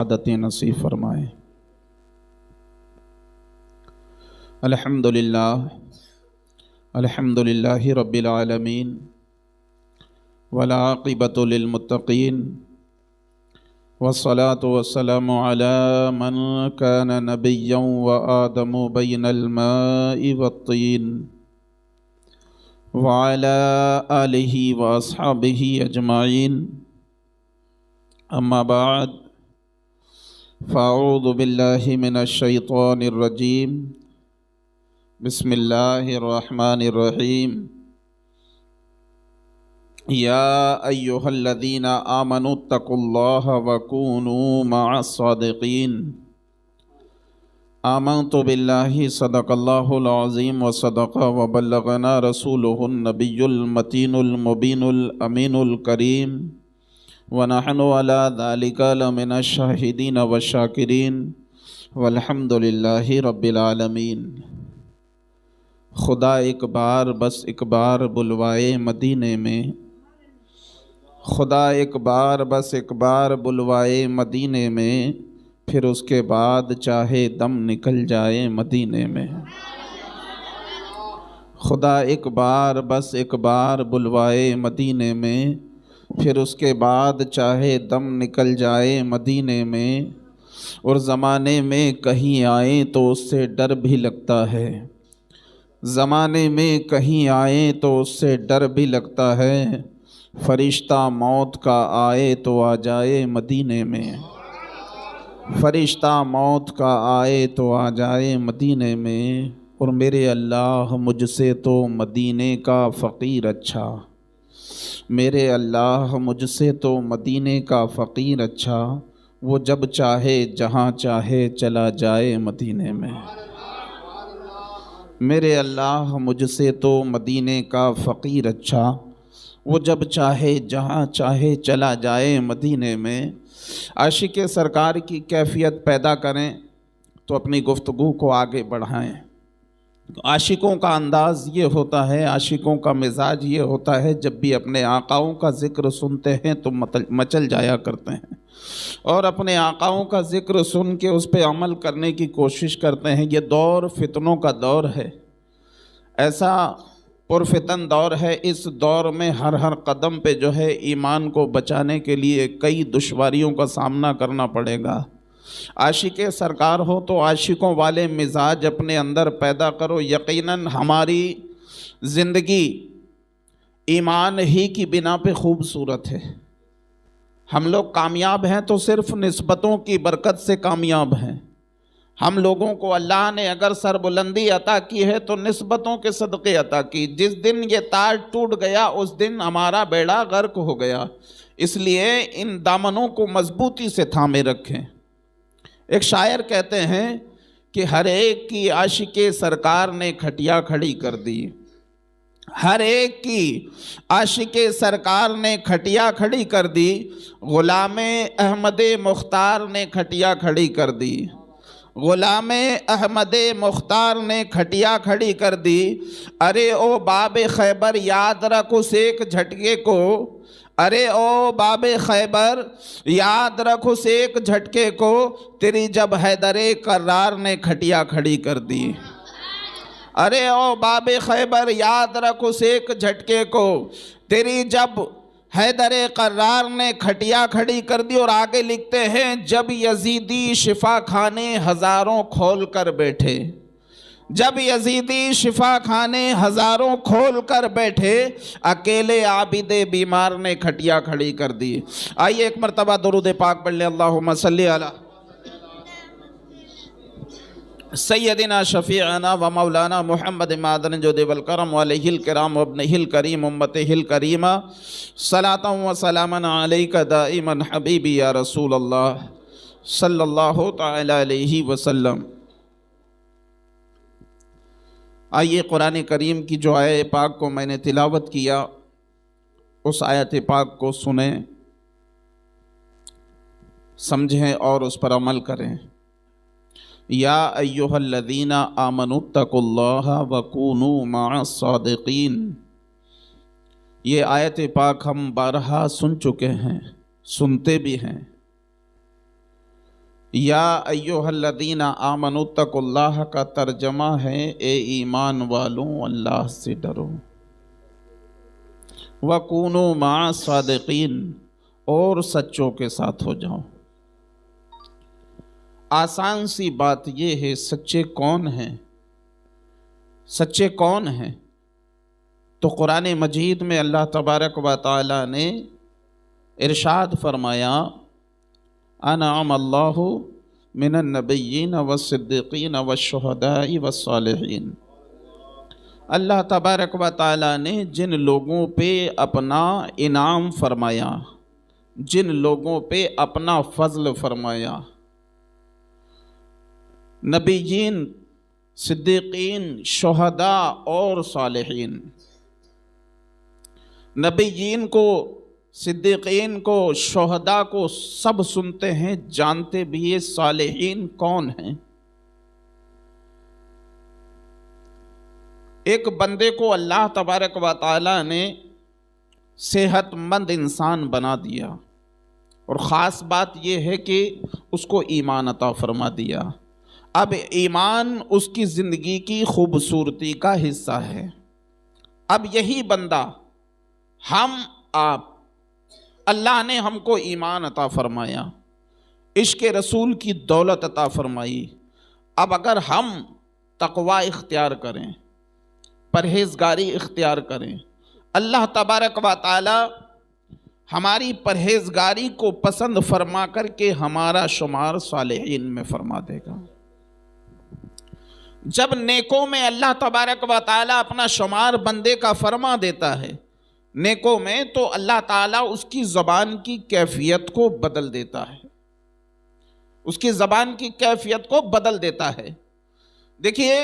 عادتیں نصیب فرمائے۔ الحمدللہ رب العالمین والعاقبۃ للمتقین والصلاة والسلام علی من کان نبیا وآدم بین الماء والطین وعلی آلہ واصحابہ اجمعین، اما بعد فاعوذ باللہ من الشیطان الرجیم، بسم اللہ الرحمن الرحیم۔ یا ایہا الذین آمنوا اتقوا اللہ وکونوا مع الصادقین۔ آمنت باللہ صدق اللہ العظیم وصدق وبلغنا رسولہ النبی المتین المبین الامین الکریم، وَنَحْنُ عَلَى ذَلِكَ لَمِنَ الشَّاهِدِينَ وَالشَّاكِرِينَ وَالْحَمْدُ لِلَّهِ رَبِّ الْعَالَمِينَ۔ خدا ایک بار بس ایک بار بلوائے مدینے میں، خدا ایک بار بس ایک بار بلوائے مدینے میں، پھر اس کے بعد چاہے دم نکل جائے مدینے میں۔ خدا ایک بار بس ایک بار بلوائے مدینے میں، پھر اس کے بعد چاہے دم نکل جائے مدینے میں، اور زمانے میں کہیں آئیں تو اس سے ڈر بھی لگتا ہے، زمانے میں کہیں آئیں تو اس سے ڈر بھی لگتا ہے، فرشتہ موت کا آئے تو آ جائے مدینے میں، فرشتہ موت کا آئے تو آ جائے مدینے میں، اور میرے اللہ مجھ سے تو مدینے کا فقیر اچھا، میرے اللہ مجھ سے تو مدینے کا فقیر اچھا، وہ جب چاہے جہاں چاہے چلا جائے مدینے میں۔ میرے اللہ مجھ سے تو مدینے کا فقیر اچھا، وہ جب چاہے جہاں چاہے چلا جائے مدینے میں۔ عاشق سرکار کی کیفیت پیدا کریں تو اپنی گفتگو کو آگے بڑھائیں۔ عاشقوں کا انداز یہ ہوتا ہے، عاشقوں کا مزاج یہ ہوتا ہے، جب بھی اپنے آقاؤں کا ذکر سنتے ہیں تو مچل جایا کرتے ہیں، اور اپنے آقاؤں کا ذکر سن کے اس پہ عمل کرنے کی کوشش کرتے ہیں۔ یہ دور فتنوں کا دور ہے، ایسا پرفتن دور ہے۔ اس دور میں ہر قدم پہ جو ہے ایمان کو بچانے کے لیے کئی دشواریوں کا سامنا کرنا پڑے گا۔ عاشق سرکار ہو تو عاشقوں والے مزاج اپنے اندر پیدا کرو، یقیناً ہماری زندگی ایمان ہی کی بنا پہ خوبصورت ہے۔ ہم لوگ کامیاب ہیں تو صرف نسبتوں کی برکت سے کامیاب ہیں۔ ہم لوگوں کو اللہ نے اگر سربلندی عطا کی ہے تو نسبتوں کے صدقے عطا کی۔ جس دن یہ تاج ٹوٹ گیا اس دن ہمارا بیڑا غرق ہو گیا، اس لیے ان دامنوں کو مضبوطی سے تھامے رکھیں۔ ایک شاعر کہتے ہیں کہ ہر ایک کی عاشق سرکار نے کھٹیا کھڑی کر دی، ہر ایک کی عاشق سرکار نے کھٹیا کھڑی کر دی، غلام احمد مختار نے کھٹیا کھڑی کر دی، غلام احمد مختار نے کھٹیا کھڑی کر دی۔ ارے او باب خیبر یاد رکھ اس ایک جھٹکے کو، ارے او باب خیبر یاد رکھ اس ایک جھٹکے کو، تیری جب حیدر کرار نے کھٹیا کھڑی کر دی۔ ارے او باب خیبر یاد رکھ اس ایک جھٹکے کو، تیری جب حیدر کرار نے کھٹیا کھڑی کر دی۔ اور آگے لکھتے ہیں جب یزیدی شفا خانے ہزاروں کھول کر بیٹھے، جب یزیدی شفا خانے ہزاروں کھول کر بیٹھے، اکیلے عابد بیمار نے کھٹیا کھڑی کر دی۔ آئیے ایک مرتبہ درود پاک پڑھ لیں، اللہم صلی علی سیدنا شفیعنا و مولانا محمد معدن جو دیو الکرم علیہ الکرام و ابنہ الکریم امتہ الکریمہ، صلاۃ و سلاما علیک دائما حبیبی یا رسول اللہ صلی اللہ تعالی علیہ وسلم۔ آئیے قرآن کریم کی جو آیت پاک کو میں نے تلاوت کیا، اس آیت پاک کو سنیں، سمجھیں اور اس پر عمل کریں۔ یا ایہا الذین آمنوا اتقوا اللہ وکونوا مع الصادقین۔ یہ آیت پاک ہم بارہا سن چکے ہیں، سنتے بھی ہیں، یا ایھا الذین آمنوا اتقوا اللہ کا ترجمہ ہے اے ایمان والوں اللہ سے ڈرو، وَكُونُوا مَعَ الصَّادِقِينَ اور سچوں کے ساتھ ہو جاؤ۔ آسان سی بات یہ ہے، سچے کون ہیں؟ سچے کون ہیں؟ تو قرآن مجید میں اللہ تبارک و تعالی نے ارشاد فرمایا، انعم اللہ من النبیین والصدیقین والشہداء والصالحین۔ اللہ تبارک و تعالی نے جن لوگوں پہ اپنا انعام فرمایا، جن لوگوں پہ اپنا فضل فرمایا، نبیین، صدیقین، شہداء اور صالحین۔ نبیین کو، صدیقین کو، شہداء کو سب سنتے ہیں، جانتے بھی یہ صالحین کون ہیں۔ ایک بندے کو اللہ تبارک و تعالی نے صحت مند انسان بنا دیا، اور خاص بات یہ ہے کہ اس کو ایمان عطا فرما دیا۔ اب ایمان اس کی زندگی کی خوبصورتی کا حصہ ہے۔ اب یہی بندہ، ہم آپ، اللہ نے ہم کو ایمان عطا فرمایا، عشق رسول کی دولت عطا فرمائی۔ اب اگر ہم تقوی اختیار کریں، پرہیزگاری اختیار کریں، اللہ تبارک و تعالی ہماری پرہیزگاری کو پسند فرما کر کے ہمارا شمار صالحین میں فرما دے گا۔ جب نیکوں میں اللہ تبارک و تعالی اپنا شمار بندے کا فرما دیتا ہے، نیکوں میں، تو اللہ تعالیٰ اس کی زبان کی کیفیت کو بدل دیتا ہے، اس کی زبان کی کیفیت کو بدل دیتا ہے۔ دیکھیے،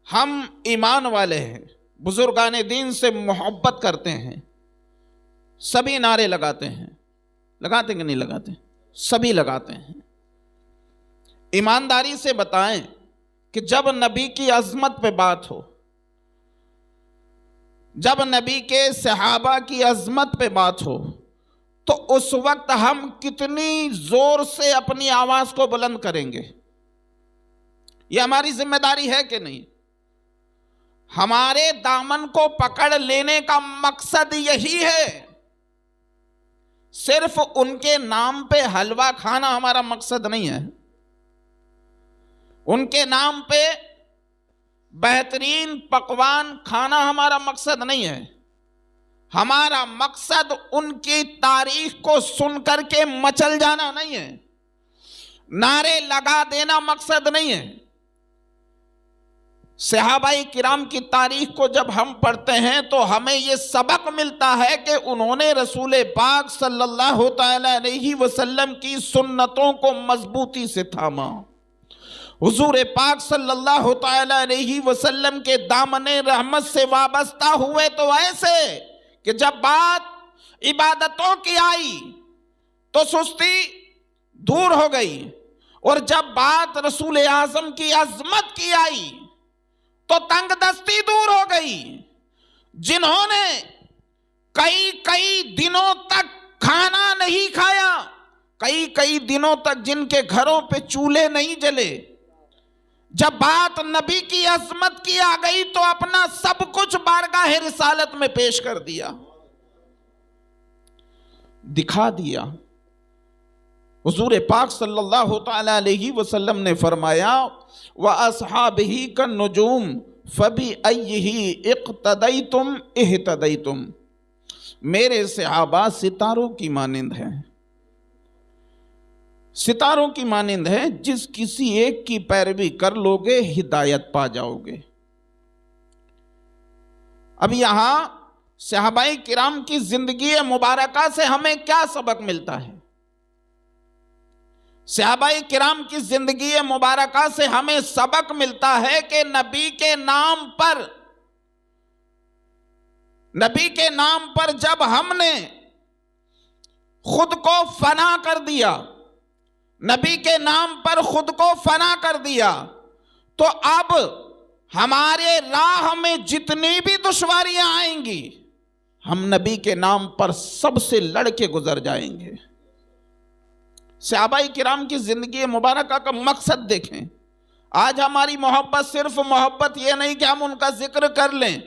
ہم ایمان والے ہیں، بزرگان دین سے محبت کرتے ہیں، سبھی نعرے لگاتے ہیں، لگاتے کہ نہیں لگاتے؟ سبھی لگاتے ہیں۔ ایمانداری سے بتائیں کہ جب نبی کی عظمت پہ بات ہو، جب نبی کے صحابہ کی عظمت پہ بات ہو، تو اس وقت ہم کتنی زور سے اپنی آواز کو بلند کریں گے؟ یہ ہماری ذمہ داری ہے کہ نہیں؟ ہمارے دامن کو پکڑ لینے کا مقصد یہی ہے۔ صرف ان کے نام پہ حلوہ کھانا ہمارا مقصد نہیں ہے، ان کے نام پہ بہترین پکوان کھانا ہمارا مقصد نہیں ہے۔ ہمارا مقصد ان کی تاریخ کو سن کر کے مچل جانا نہیں ہے، نعرے لگا دینا مقصد نہیں ہے۔ صحابہ کرام کی تاریخ کو جب ہم پڑھتے ہیں تو ہمیں یہ سبق ملتا ہے کہ انہوں نے رسول پاک صلی اللہ تعالی علیہ وسلم کی سنتوں کو مضبوطی سے تھاما، حضور پاک صلی اللہ تعالی علیہ وسلم کے دامن رحمت سے وابستہ ہوئے، تو ایسے کہ جب بات عبادتوں کی آئی تو سستی دور ہو گئی، اور جب بات رسول اعظم کی عظمت کی آئی تو تنگ دستی دور ہو گئی۔ جنہوں نے کئی دنوں تک کھانا نہیں کھایا، کئی دنوں تک جن کے گھروں پہ چولہے نہیں جلے، جب بات نبی کی عظمت کی آ گئی تو اپنا سب کچھ بارگاہ رسالت میں پیش کر دیا، دکھا دیا۔ حضور پاک صلی اللہ تعالی علیہ وسلم نے فرمایا، وَأَصْحَابِهِ كَالنُّجُومِ فَبِأَيِّهِ اقْتَدَيْتُمْ اِهْتَدَيْتُمْ۔ میرے صحابہ ستاروں کی مانند ہیں، ستاروں کی مانند ہے، جس کسی ایک کی پیروی کر لوگے ہدایت پا جاؤ گے۔ اب یہاں صحابہ کرام کی زندگی مبارکہ سے ہمیں کیا سبق ملتا ہے؟ صحابہ کرام کی زندگی مبارکہ سے ہمیں سبق ملتا ہے کہ نبی کے نام پر جب ہم نے خود کو فنا کر دیا، نبی کے نام پر خود کو فنا کر دیا، تو اب ہمارے راہ میں جتنی بھی دشواریاں آئیں گی، ہم نبی کے نام پر سب سے لڑ کے گزر جائیں گے۔ صحابہ کرام کی زندگی مبارکہ کا مقصد دیکھیں. آج ہماری محبت صرف محبت یہ نہیں کہ ہم ان کا ذکر کر لیں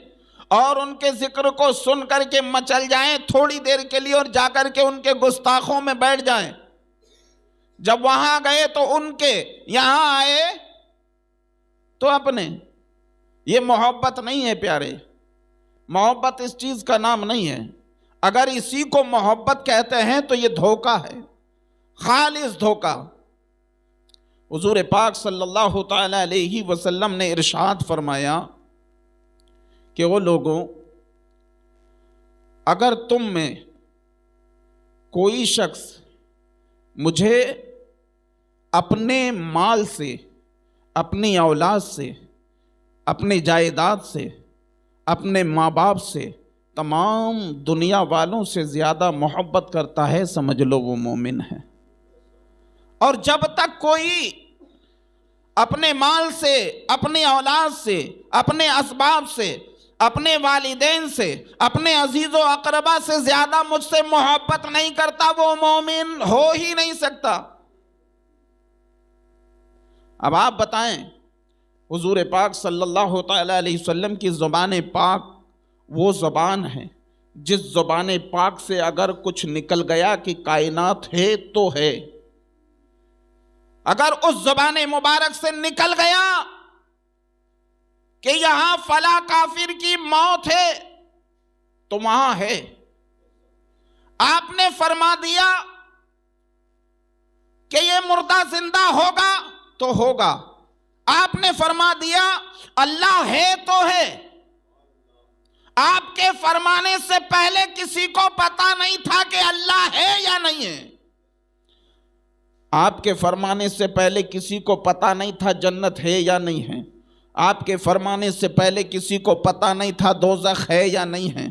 اور ان کے ذکر کو سن کر کے مچل جائیں تھوڑی دیر کے لیے اور جا کر کے ان کے گستاخوں میں بیٹھ جائیں. جب وہاں گئے تو ان کے، یہاں آئے تو اپنے. یہ محبت نہیں ہے پیارے. محبت اس چیز کا نام نہیں ہے. اگر اسی کو محبت کہتے ہیں تو یہ دھوکہ ہے، خالص دھوکہ. حضور پاک صلی اللہ تعالی علیہ وسلم نے ارشاد فرمایا کہ وہ لوگوں، اگر تم میں کوئی شخص مجھے اپنے مال سے، اپنی اولاد سے، اپنی جائیداد سے، اپنے ماں باپ سے، تمام دنیا والوں سے زیادہ محبت کرتا ہے، سمجھ لو وہ مومن ہے. اور جب تک کوئی اپنے مال سے، اپنی اولاد سے، اپنے اسباب سے، اپنے والدین سے، اپنے عزیز و اقربا سے زیادہ مجھ سے محبت نہیں کرتا، وہ مومن ہو ہی نہیں سکتا. اب آپ بتائیں، حضور پاک صلی اللہ تعالی علیہ وسلم کی زبان پاک وہ زبان ہے جس زبان پاک سے اگر کچھ نکل گیا کہ کائنات ہے تو ہے. اگر اس زبان مبارک سے نکل گیا کہ یہاں فلاں کافر کی موت ہے تو وہاں ہے. آپ نے فرما دیا کہ یہ مردہ زندہ ہوگا تو ہوگا. آپ نے فرما دیا اللہ ہے تو ہے. آپ کے فرمانے سے پہلے کسی کو پتا نہیں تھا کہ اللہ ہے یا نہیں ہے. آپ کے فرمانے سے پہلے کسی کو پتا نہیں تھا جنت ہے یا نہیں ہے. آپ کے فرمانے سے پہلے کسی کو پتا نہیں تھا دوزخ ہے یا نہیں ہے.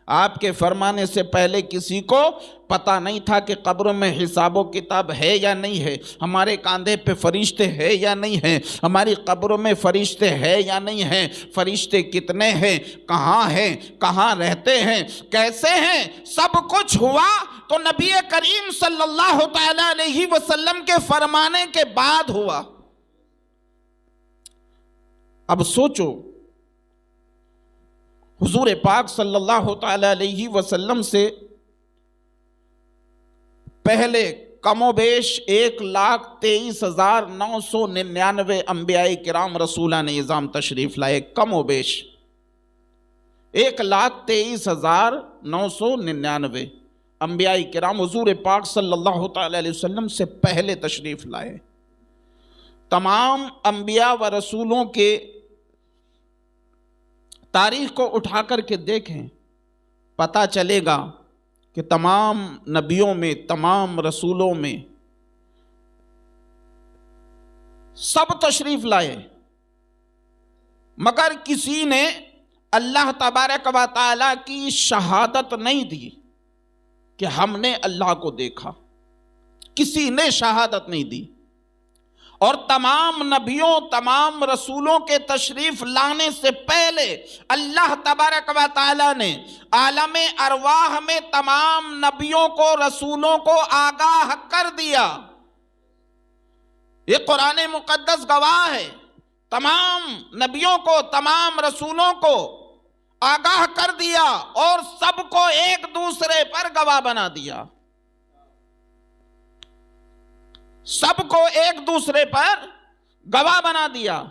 آپ کے فرمانے سے پہلے کسی کو پتا نہیں تھا کہ قبر میں حساب و کتاب ہے یا نہیں ہے. ہمارے کاندھے پہ فرشتے ہیں یا نہیں ہیں، ہماری قبر میں فرشتے ہیں یا نہیں ہیں، فرشتے کتنے ہیں، کہاں رہتے ہیں، کیسے ہیں، سب کچھ ہوا تو نبی کریم صلی اللہ تعالی علیہ وسلم کے فرمانے کے بعد ہوا. اب سوچو، حضور پاک صلی اللہ تعالی علیہ وسلم سے پہلے کم و بیش 1,23,999 انبیاء کرام رسولان اعظام تشریف لائے. کم و بیش 1,23,999 انبیاء کرام حضور پاک صلی اللہ تعالی علیہ وسلم سے پہلے تشریف لائے. تمام انبیاء و رسولوں کے تاریخ کو اٹھا کر کے دیکھیں، پتہ چلے گا کہ تمام نبیوں میں، تمام رسولوں میں سب تشریف لائے، مگر کسی نے اللہ تبارک و تعالیٰ کی شہادت نہیں دی کہ ہم نے اللہ کو دیکھا. کسی نے شہادت نہیں دی. اور تمام نبیوں، تمام رسولوں کے تشریف لانے سے پہلے اللہ تبارک و تعالیٰ نے عالم ارواح میں تمام نبیوں کو، رسولوں کو آگاہ کر دیا. یہ قرآن مقدس گواہ ہے. تمام نبیوں کو، تمام رسولوں کو آگاہ کر دیا اور سب کو ایک دوسرے پر گواہ بنا دیا. سب کو ایک دوسرے پر گواہ بنا دیا.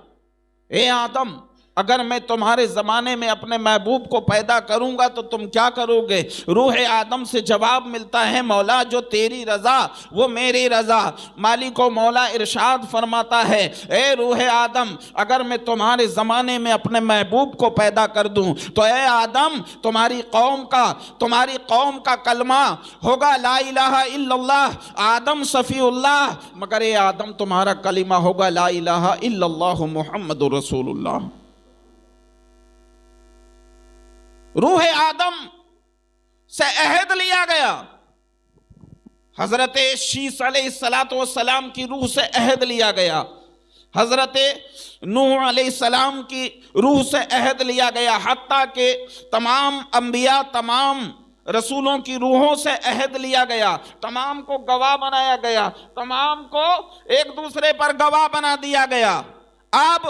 اے آدم، اگر میں تمہارے زمانے میں اپنے محبوب کو پیدا کروں گا تو تم کیا کرو گے؟ روح آدم سے جواب ملتا ہے، مولا جو تیری رضا وہ میری رضا. مالک و مولا ارشاد فرماتا ہے، اے روح آدم، اگر میں تمہارے زمانے میں اپنے محبوب کو پیدا کر دوں تو اے آدم تمہاری قوم کا کلمہ ہوگا لا الہ الا اللہ، آدم صفی اللہ، مگر اے آدم تمہارا کلمہ ہوگا لا الہ الا اللہ محمد رسول اللہ. روح آدم سے عہد لیا گیا. حضرت شیس علیہ السلام کی روح سے عہد لیا گیا. حضرت نوح علیہ السلام کی روح سے عہد لیا گیا. حتیٰ کہ تمام انبیاء، تمام رسولوں کی روحوں سے عہد لیا گیا، تمام کو گواہ بنایا گیا، تمام کو ایک دوسرے پر گواہ بنا دیا گیا۔ اب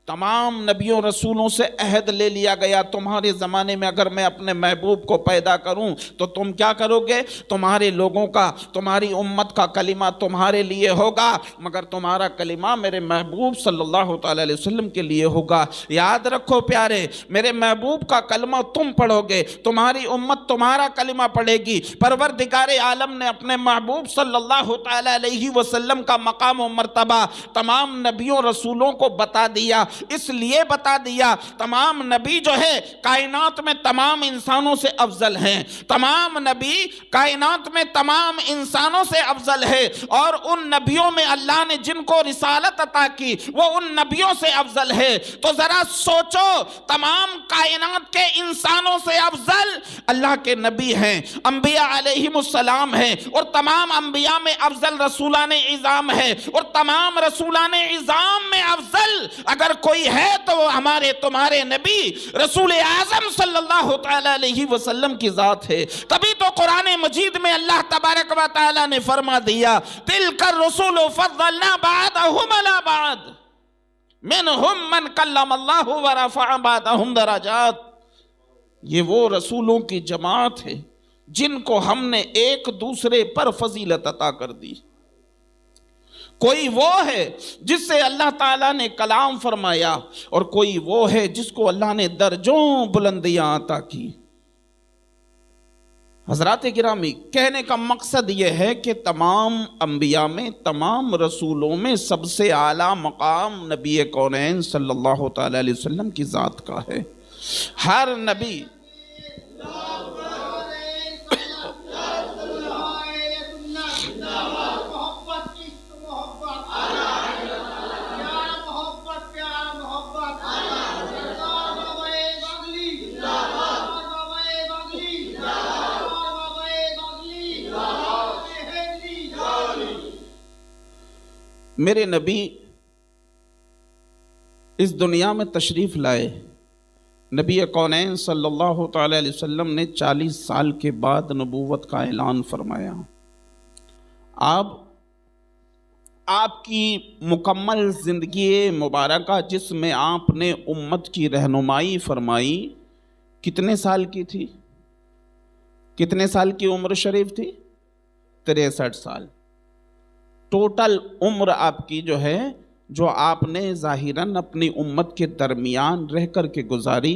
تمام نبیوں رسولوں سے عہد لے لیا گیا، تمہارے زمانے میں اگر میں اپنے محبوب کو پیدا کروں تو تم کیا کرو گے؟ تمہارے لوگوں کا، تمہاری امت کا کلمہ تمہارے لیے ہوگا، مگر تمہارا کلمہ میرے محبوب صلی اللہ تعالی علیہ وسلم کے لیے ہوگا۔ یاد رکھو پیارے، میرے محبوب کا کلمہ تم پڑھو گے، تمہاری امت تمہارا کلمہ پڑھے گی۔ پروردگار عالم نے اپنے محبوب صلی اللہ تعالی علیہ وسلم کا مقام و مرتبہ تمام نبیوں رسولوں کو بتا دیا، اس لیے بتا دیا تمام نبی جو ہے کائنات میں تمام انسانوں سے افضل ہیں، تمام نبی کائنات میں تمام انسانوں سے افضل ہے، اور ان نبیوں میں اللہ نے جن کو رسالت عطا کی وہ ان نبیوں سے افضل ہے۔ تو ذرا سوچو، تمام کائنات کے انسانوں سے افضل اللہ کے نبی ہیں، انبیاء علیہم السلام ہیں، اور تمام انبیاء میں افضل رسولان اعظام ہے، اور تمام رسولان اعظام میں افضل اگر کوئی ہے تو وہ ہمارے تمہارے نبی رسول اعظم صلی اللہ تعالی علیہ وسلم کی ذات ہے۔ تبھی تو قرآن مجید میں اللہ تبارک و تعالی نے فرما دیا تلک الرسل فضلنا بعضهم علی بعض منہم من کلم اللہ ورفع بعضهم درجات۔ یہ وہ رسولوں کی جماعت ہے جن کو ہم نے ایک دوسرے پر فضیلت عطا کر دی۔ کوئی وہ ہے جس سے اللہ تعالیٰ نے کلام فرمایا، اور کوئی وہ ہے جس کو اللہ نے درجوں بلندیاں عطا کی۔ حضرات گرامی، کہنے کا مقصد یہ ہے کہ تمام انبیاء میں، تمام رسولوں میں سب سے اعلیٰ مقام نبی کونین صلی اللہ تعالی علیہ وسلم کی ذات کا ہے۔ ہر نبی میرے نبی اس دنیا میں تشریف لائے، نبی کونین صلی اللہ تعالی علیہ وسلم نے 40 سال کے بعد نبوت کا اعلان فرمایا۔ اب آپ کی مکمل زندگی مبارکہ جس میں آپ نے امت کی رہنمائی فرمائی کتنے سال کی تھی؟ کتنے سال کی عمر شریف تھی؟ 63 سال۔ ٹوٹل عمر آپ کی جو ہے، جو آپ نے ظاہراً اپنی امت کے درمیان رہ کر کے گزاری،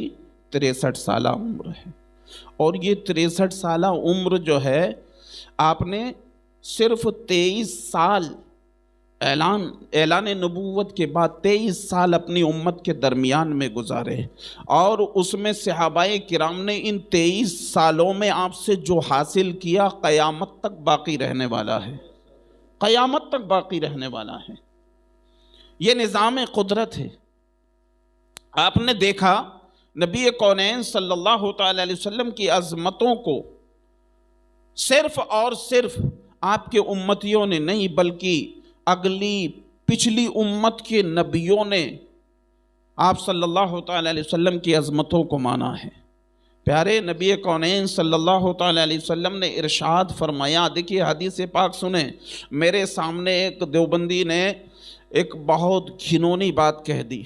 63 سالہ عمر ہے۔ اور یہ 63 سالہ عمر جو ہے آپ نے صرف 23 سال اعلان نبوت کے بعد 23 سال اپنی امت کے درمیان میں گزارے، اور اس میں صحابہ کرام نے ان 23 سالوں میں آپ سے جو حاصل کیا قیامت تک باقی رہنے والا ہے، قیامت تک باقی رہنے والا ہے۔ یہ نظام قدرت ہے۔ آپ نے دیکھا نبی کونین صلی اللہ تعالی علیہ وسلم کی عظمتوں کو صرف اور صرف آپ کے امتیوں نے نہیں، بلکہ اگلی پچھلی امت کے نبیوں نے آپ صلی اللہ تعالی علیہ وسلم کی عظمتوں کو مانا ہے۔ پیارے نبی کونین صلی اللہ تعالی علیہ وسلم نے ارشاد فرمایا، دیکھیے حدیث پاک سنیں، میرے سامنے ایک دیوبندی نے ایک بہت گھنونی بات کہہ دی،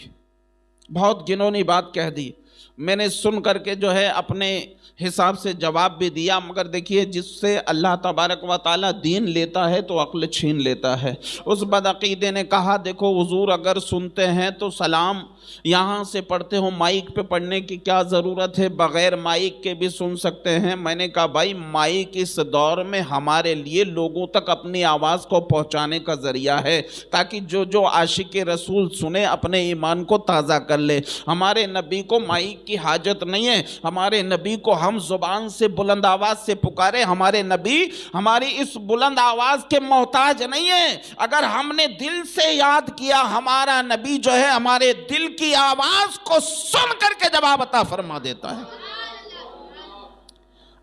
بہت گھنونی بات کہہ دی۔ میں نے سن کر کے جو ہے اپنے حساب سے جواب بھی دیا، مگر دیکھیے جس سے اللہ تبارک و تعالیٰ دین لیتا ہے تو عقل چھین لیتا ہے۔ اس بدعقیدے نے کہا دیکھو حضور اگر سنتے ہیں تو سلام یہاں سے پڑھتے ہو، مائک پہ پڑھنے کی کیا ضرورت ہے، بغیر مائک کے بھی سن سکتے ہیں۔ میں نے کہا بھائی مائک اس دور میں ہمارے لیے لوگوں تک اپنی آواز کو پہنچانے کا ذریعہ ہے، تاکہ جو عاشق رسول سنے اپنے ایمان کو تازہ کر لے۔ ہمارے نبی کو مائک کی حاجت نہیں ہے، ہمارے نبی کو ہم زبان سے بلند آواز سے پکارے، ہمارے نبی ہماری اس بلند آواز کے محتاج نہیں ہے۔ اگر ہم نے دل سے یاد کیا، ہمارا نبی جو ہے ہمارے دل کی آواز کو سن کر کے جواب عطا فرما دیتا ہے۔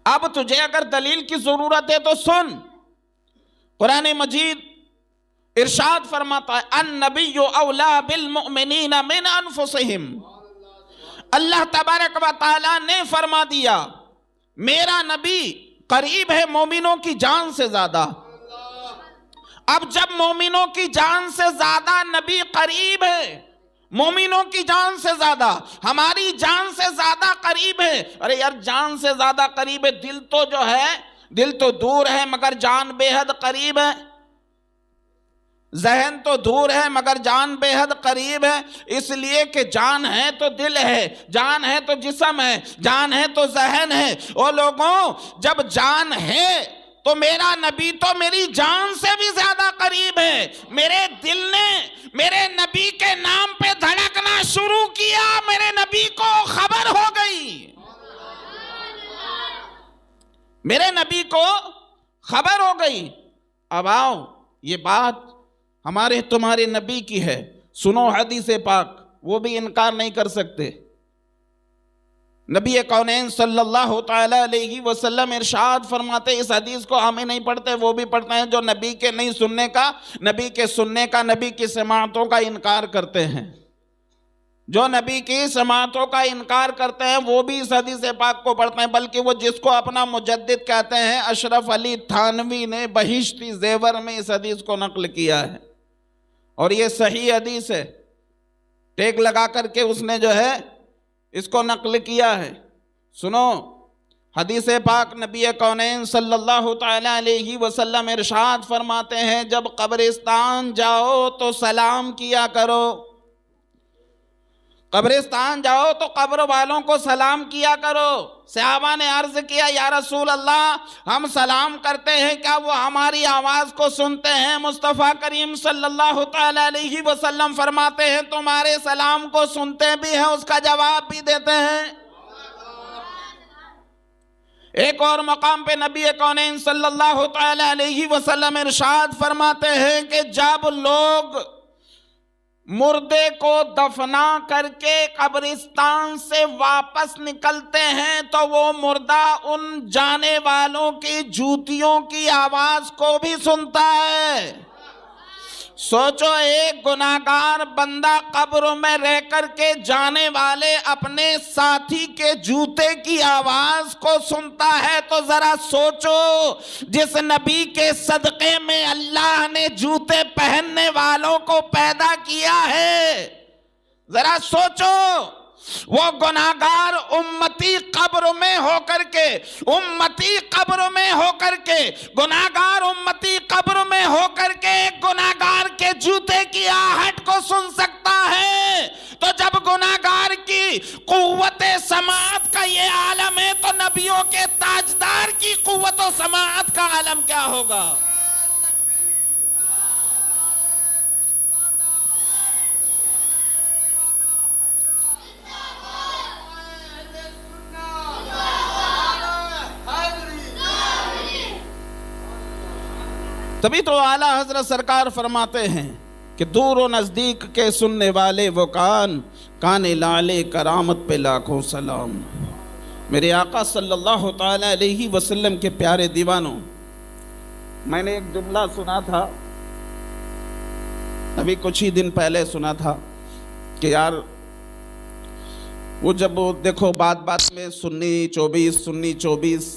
اب تجھے اگر دلیل کی ضرورت ہے تو سن، قرآن مجید ارشاد فرماتا ہے النبی اولا بالمؤمنین من انفسہم۔ اللہ تبارک و تعالیٰ نے فرما دیا میرا نبی قریب ہے مومنوں کی جان سے زیادہ. اب جب مومنوں کی جان سے زیادہ نبی قریب ہے، مومنوں کی جان سے زیادہ، ہماری جان سے زیادہ قریب ہے. ارے یار جان سے زیادہ قریب ہے، دل تو جو ہے، دل تو دور ہے مگر جان بے حد قریب ہے. ذہن تو دور ہے مگر جان بے حد قریب ہے. اس لیے کہ جان ہے تو دل ہے، جان ہے تو جسم ہے، جان ہے تو ذہن ہے. او لوگوں، جب جان ہے تو میرا نبی تو میری جان سے بھی زیادہ قریب ہے. میرے دل نے میرے نبی کے نام پہ دھڑکنا شروع کیا، میرے نبی کو خبر ہو گئی، میرے نبی کو خبر ہو گئی. اب آؤ، یہ بات ہمارے تمہارے نبی کی ہے، سنو حدیث پاک، وہ بھی انکار نہیں کر سکتے. نبی کونین صلی اللہ تعالی علیہ وسلم ارشاد فرماتے، اس حدیث کو ہم ہی نہیں پڑھتے، وہ بھی پڑھتے ہیں جو نبی کے نہیں سننے کا، نبی کے سننے کا، نبی کی سماعتوں کا انکار کرتے ہیں. جو نبی کی سماعتوں کا انکار کرتے ہیں وہ بھی اس حدیث پاک کو پڑھتے ہیں. بلکہ وہ جس کو اپنا مجدد کہتے ہیں، اشرف علی تھانوی نے بہشتی زیور میں اس حدیث کو نقل کیا ہے، اور یہ صحیح حدیث ہے. ٹیک لگا کر کے اس نے جو ہے اس کو نقل کیا ہے. سنو حدیث پاک، نبی کونین صلی اللہ تعالی علیہ وسلم ارشاد فرماتے ہیں، جب قبرستان جاؤ تو سلام کیا کرو. قبرستان جاؤ تو قبر والوں کو سلام کیا کرو. صحابہ نے عرض کیا، یا رسول اللہ، ہم سلام کرتے ہیں، کیا وہ ہماری آواز کو سنتے ہیں؟ مصطفیٰ کریم صلی اللہ تعالی علیہ وسلم فرماتے ہیں، تمہارے سلام کو سنتے بھی ہیں، اس کا جواب بھی دیتے ہیں. ایک اور مقام پہ نبی کونین صلی اللہ تعالی علیہ وسلم ارشاد فرماتے ہیں کہ جب لوگ مردے کو دفنا کر کے قبرستان سے واپس نکلتے ہیں تو وہ مردہ ان جانے والوں کی جوتیوں کی آواز کو بھی سنتا ہے. سوچو، ایک گناہگار بندہ قبر میں رہ کر کے جانے والے اپنے ساتھی کے جوتے کی آواز کو سنتا ہے، تو ذرا سوچو جس نبی کے صدقے میں اللہ نے جوتے پہننے والوں کو پیدا کیا ہے، ذرا سوچو وہ گناہگار امتی قبر میں ہو کر کے، امتی قبر میں ہو کر کے، گناہگار امتی قبر میں ہو کر کے ایک گناہگار کے جوتے کی آہٹ کو سن سکتا ہے، تو جب گناہگار کی قوت سماعت کا یہ عالم ہے تو نبیوں کے تاجدار کی قوت و سماعت کا عالم کیا ہوگا؟ تبھی تو اعلیٰ حضرت سرکار فرماتے ہیں کہ دور و نزدیک کے سننے والے وہ کان لالے کرامت پہ لاکھوں سلام. میرے آقا صلی اللہ تعالی علیہ وسلم کے پیارے دیوانوں، میں نے ایک جملہ سنا تھا، ابھی کچھ ہی دن پہلے سنا تھا کہ یار وہ جب دیکھو بات میں سنی چوبیس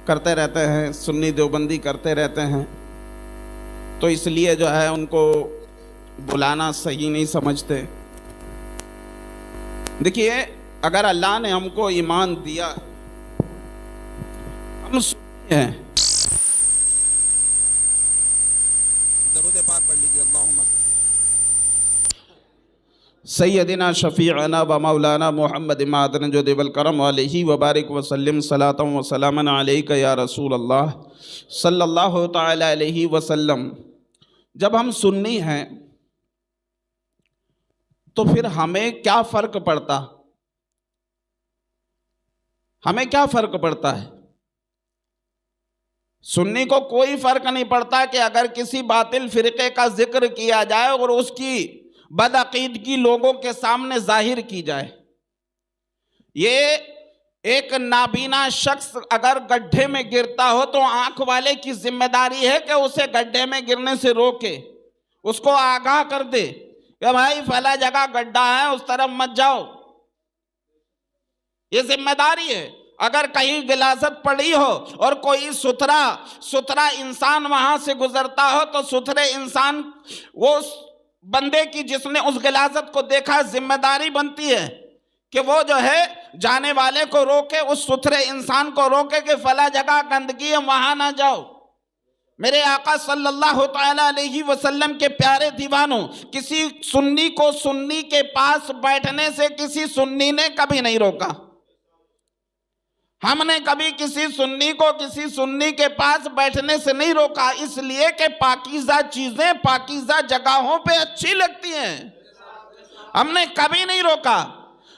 کرتے رہتے ہیں، سنی دیوبندی کرتے رہتے ہیں، تو اس لیے جو ہے ان کو بلانا صحیح نہیں سمجھتے. دیکھیے، اگر اللہ نے ہم کو ایمان دیا، ہم سنی ہیں، درود پاک پڑھ لیجیے، اللہم سیدنا شفیعنا و مولانا محمد معدن جو دیو الکرم علیہ وبارک وسلم صلاۃ و سلاما علیک یا رسول اللہ صلی اللہ تعالی علیہ وسلم. جب ہم سنی ہیں تو پھر ہمیں کیا فرق پڑتا؟ ہمیں کیا فرق پڑتا ہے؟ سنی کو کوئی فرق نہیں پڑتا کہ اگر کسی باطل فرقے کا ذکر کیا جائے اور اس کی بدعقیدگی لوگوں کے سامنے ظاہر کی جائے. یہ ایک نابینا شخص اگر گڈھے میں گرتا ہو تو آنکھ والے کی ذمہ داری ہے کہ اسے گڈھے میں گرنے سے روکے، اس کو آگاہ کر دے کہ بھائی فلاں جگہ گڈھا ہے، اس طرف مت جاؤ. یہ ذمہ داری ہے. اگر کہیں غلاظت پڑی ہو اور کوئی ستھرا انسان وہاں سے گزرتا ہو تو ستھرے انسان وہ بندے کی جس نے اس غلاظت کو دیکھا ذمہ داری بنتی ہے کہ وہ جو ہے جانے والے کو روکے، اس ستھرے انسان کو روکے کہ فلاں جگہ گندگی ہے وہاں نہ جاؤ۔ میرے آقا صلی اللہ تعالیٰ علیہ وسلم کے پیارے دیوانوں، کسی سنی کو سنی کے پاس بیٹھنے سے کسی سنی نے کبھی نہیں روکا۔ ہم نے کبھی کسی سنی کو کسی سنی کے پاس بیٹھنے سے نہیں روکا، اس لیے کہ پاکیزہ چیزیں پاکیزہ جگہوں پہ اچھی لگتی ہیں، ہم نے کبھی نہیں روکا۔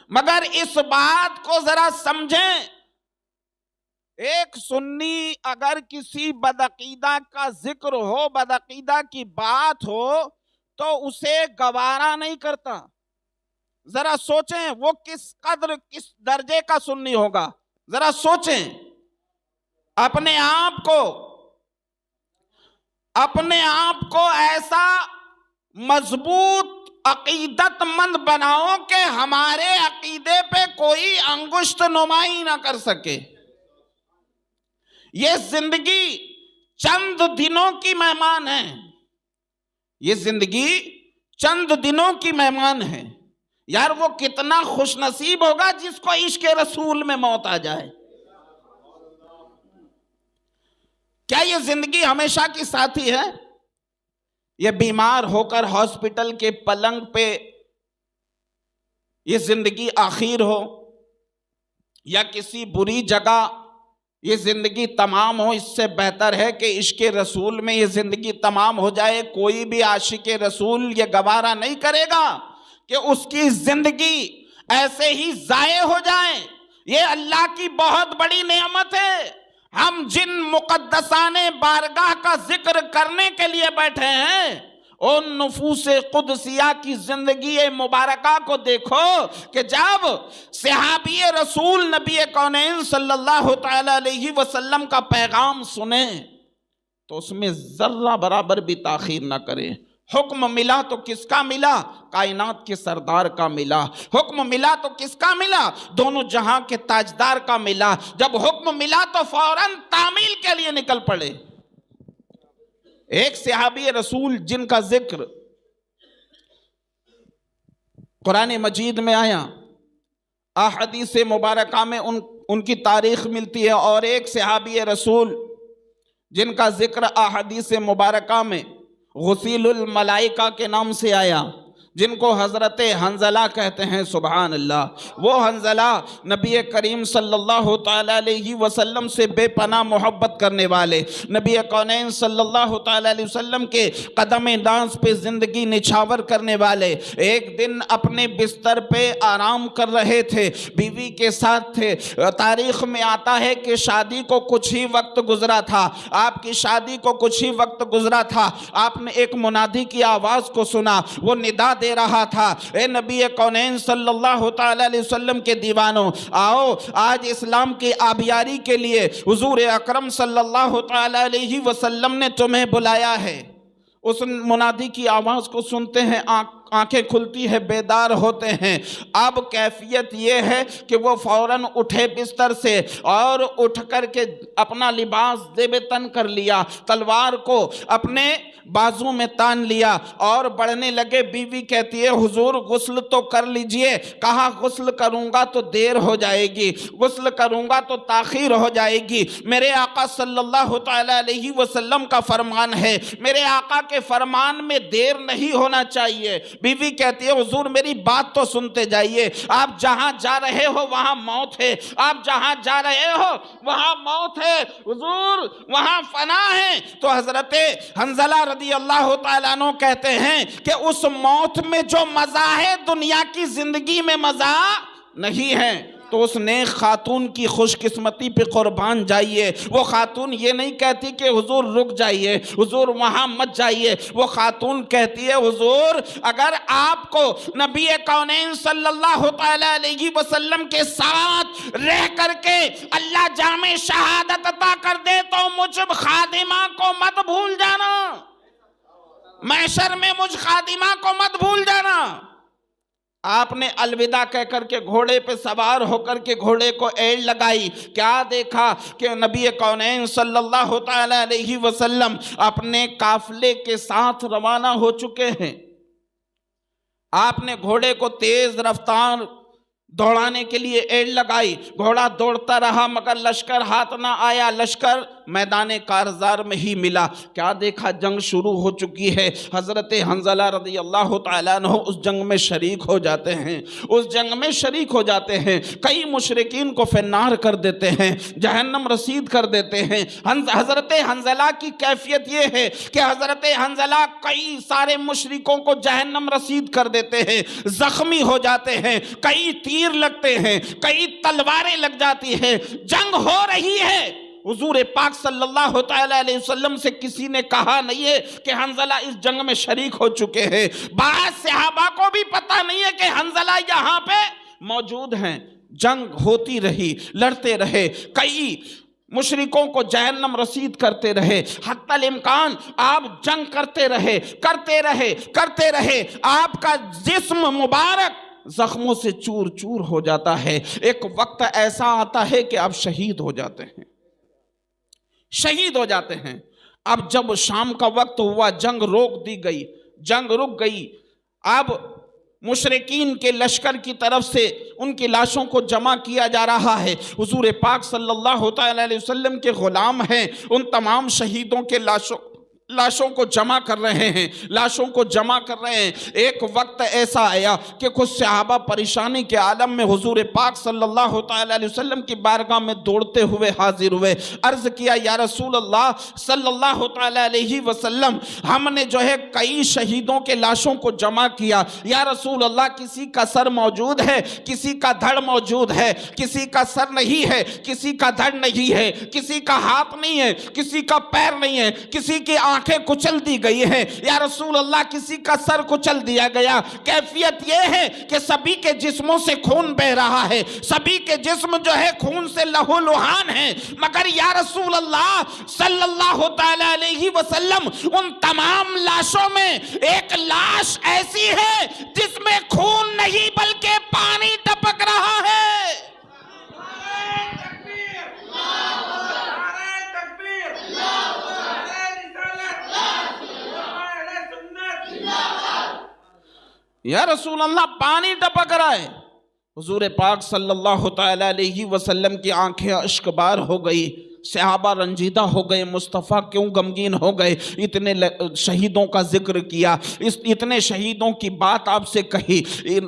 مگر اس بات کو ذرا سمجھیں، ایک سنی اگر کسی بدعقیدہ کا ذکر ہو، بدعقیدہ کی بات ہو تو اسے گوارا نہیں کرتا۔ ذرا سوچیں وہ کس قدر کس درجے کا سنی ہوگا، ذرا سوچیں اپنے آپ کو ایسا مضبوط عقیدت مند بناؤ کہ ہمارے عقیدے پہ کوئی انگشت نمائی نہ کر سکے۔ یہ زندگی چند دنوں کی مہمان ہے، یہ زندگی چند دنوں کی مہمان ہے۔ یار وہ کتنا خوش نصیب ہوگا جس کو عشق رسول میں موت آ جائے۔ کیا یہ زندگی ہمیشہ کی ساتھی ہے؟ یہ بیمار ہو کر ہاسپٹل کے پلنگ پہ یہ زندگی آخر ہو، یا کسی بری جگہ یہ زندگی تمام ہو، اس سے بہتر ہے کہ عشق رسول میں یہ زندگی تمام ہو جائے۔ کوئی بھی عاشق رسول یہ گوارا نہیں کرے گا کہ اس کی زندگی ایسے ہی ضائع ہو جائے۔ یہ اللہ کی بہت بڑی نعمت ہے۔ ہم جن مقدسان بارگاہ کا ذکر کرنے کے لیے بیٹھے ہیں، ان نفوس قدسیہ کی زندگی مبارکہ کو دیکھو کہ جب صحابی رسول نبی کونین صلی اللہ تعالی علیہ وسلم کا پیغام سنیں تو اس میں ذرہ برابر بھی تاخیر نہ کریں۔ حکم ملا تو کس کا ملا؟ کائنات کے سردار کا ملا۔ حکم ملا تو کس کا ملا؟ دونوں جہاں کے تاجدار کا ملا۔ جب حکم ملا تو فوراً تعمیل کے لیے نکل پڑے۔ ایک صحابی رسول جن کا ذکر قرآن مجید میں آیا، احادیث مبارکہ میں ان کی تاریخ ملتی ہے، اور ایک صحابی رسول جن کا ذکر احادیث مبارکہ میں غسیل الملائکہ کے نام سے آیا، جن کو حضرت حنظلہ کہتے ہیں۔ سبحان اللہ، وہ حنظلہ نبی کریم صلی اللہ تعالیٰ علیہ وسلم سے بے پناہ محبت کرنے والے، نبی کونین صلی اللہ تعالیٰ علیہ وسلم کے قدم ناز پہ زندگی نچھاور کرنے والے، ایک دن اپنے بستر پہ آرام کر رہے تھے، بیوی کے ساتھ تھے۔ تاریخ میں آتا ہے کہ شادی کو کچھ ہی وقت گزرا تھا، آپ کی شادی کو کچھ ہی وقت گزرا تھا، آپ نے ایک منادی کی آواز کو سنا، وہ ندا دے رہا تھا، اے نبی کونین صلی اللہ تعالی علیہ وسلم کے دیوانوں، آؤ آج اسلام کی آبیاری کے لیے حضور اکرم صلی اللہ تعالی علیہ وسلم نے تمہیں بلایا ہے۔ اس منادی کی آواز کو سنتے ہیں، آنکھیں کھلتی ہے، بیدار ہوتے ہیں۔ اب کیفیت یہ ہے کہ وہ فوراً اٹھے بستر سے اور اٹھ کر کے اپنا لباس زیب تن کر لیا، تلوار کو اپنے بازو میں تان لیا اور بڑھنے لگے۔ بیوی کہتی ہے حضور غسل تو کر لیجئے۔ کہا غسل کروں گا تو دیر ہو جائے گی، غسل کروں گا تو تاخیر ہو جائے گی۔ میرے آقا صلی اللہ تعالی علیہ وسلم کا فرمان ہے، میرے آقا کے فرمان میں دیر نہیں ہونا چاہیے۔ بیوی کہتی ہے حضور میری بات تو سنتے جائیے، آپ جہاں جا رہے ہو وہاں موت ہے، آپ جہاں جا رہے ہو وہاں موت ہے حضور، وہاں فنا ہے۔ تو حضرت حنظلہ رضی اللہ تعالیٰ عنہ کہتے ہیں کہ اس موت میں جو مزہ ہے دنیا کی زندگی میں مزہ نہیں ہے۔ تو اس نیک خاتون کی خوش قسمتی پہ قربان جائیے۔ وہ خاتون یہ نہیں کہتی کہ حضور رک جائیے، حضور وہاں مت جائیے، وہ خاتون کہتی ہے حضور اگر آپ کو نبی کونین صلی اللہ تعالیٰ علیہ وسلم کے ساتھ رہ کر کے اللہ جامع شہادت عطا کر دے تو مجھ خادمہ کو مت بھول جانا، محشر میں مجھ خادمہ کو مت بھول جانا۔ آپ نے الوداع کہہ کر کے گھوڑے پہ سوار ہو کر کے گھوڑے کو ایڑ لگائی. کیا دیکھا کہ نبی کونین صلی اللہ تعالی علیہ وسلم اپنے قافلے کے ساتھ روانہ ہو چکے ہیں. آپ نے گھوڑے کو تیز رفتار دوڑانے کے لیے ایڑ لگائی. گھوڑا دوڑتا رہا مگر لشکر ہاتھ نہ آیا. لشکر میدان کارزار میں ہی ملا. کیا دیکھا؟ جنگ شروع ہو چکی ہے. حضرت حنظلہ رضی اللہ تعالیٰ عنہ اس جنگ میں شریک ہو جاتے ہیں. اس جنگ میں شریک ہو جاتے ہیں. کئی مشرکین کو فنار کر دیتے ہیں, جہنم رسید کر دیتے ہیں. حضرت حنظلہ کی کیفیت یہ ہے کہ حضرت حنظلہ کئی سارے مشرکوں کو جہنم رسید کر دیتے ہیں, زخمی ہو جاتے ہیں, کئی تیر لگتے ہیں, کئی تلواریں لگ جاتی ہیں. جنگ ہو رہی ہے. حضور پاک صلی اللہ تعالیٰ علیہ وسلم سے کسی نے کہا نہیں ہے کہ حنظلہ اس جنگ میں شریک ہو چکے ہیں. بعض صحابہ کو بھی پتہ نہیں ہے کہ حنظلہ یہاں پہ موجود ہیں. جنگ ہوتی رہی, لڑتے رہے, کئی مشرکوں کو جہنم رسید کرتے رہے. حتی الامکان آپ جنگ کرتے رہے, کرتے رہے, کرتے رہے. آپ کا جسم مبارک زخموں سے چور چور ہو جاتا ہے. ایک وقت ایسا آتا ہے کہ آپ شہید ہو جاتے ہیں, شہید ہو جاتے ہیں. اب جب شام کا وقت ہوا, جنگ روک دی گئی, جنگ رک گئی. اب مشرکین کے لشکر کی طرف سے ان کی لاشوں کو جمع کیا جا رہا ہے. حضور پاک صلی اللہ تعالی علیہ وسلم کے غلام ہیں, ان تمام شہیدوں کے لاشوں کو جمع کر رہے ہیں, لاشوں کو جمع کر رہے ہیں. ایک وقت ایسا آیا کہ کچھ صحابہ پریشانی کے عالم میں حضور پاک صلی اللہ تعالی علیہ وسلم کی بارگاہ میں دوڑتے ہوئے حاضر ہوئے. عرض کیا, یا رسول اللہ صلی اللہ تعالی علیہ وسلم, ہم نے جو ہے کئی شہیدوں کے لاشوں کو جمع کیا. یا رسول اللہ, کسی کا سر موجود ہے, کسی کا دھڑ موجود ہے, کسی کا سر نہیں ہے, کسی کا دھڑ نہیں ہے, کسی کا ہاتھ نہیں ہے, کسی کا پیر نہیں ہے, کسی کی آنکھیں کچل دی گئی ہیں. یا رسول اللہ, کسی کا سر کچل دیا گیا. کیفیت یہ ہے کہ سبھی کے جسموں سے خون بہ رہا ہے, سبھی کے جسم جو ہے خون سے لہو لہان ہیں. مگر یا رسول اللہ صلی اللہ تعالی علیہ وسلم, ان تمام لاشوں میں ایک لاش ایسی ہے جس میں خون نہیں بلکہ پانی ٹپک رہا ہے. یا رسول اللہ, پانی ٹپک رہا ہے. حضور پاک صلی اللہ تعالی علیہ وسلم کی آنکھیں اشک بار ہو گئی. صحابہ رنجیدہ ہو گئے, مصطفیٰ کیوں غمگین ہو گئے؟ اتنے شہیدوں کا ذکر کیا, اتنے شہیدوں کی بات آپ سے کہی.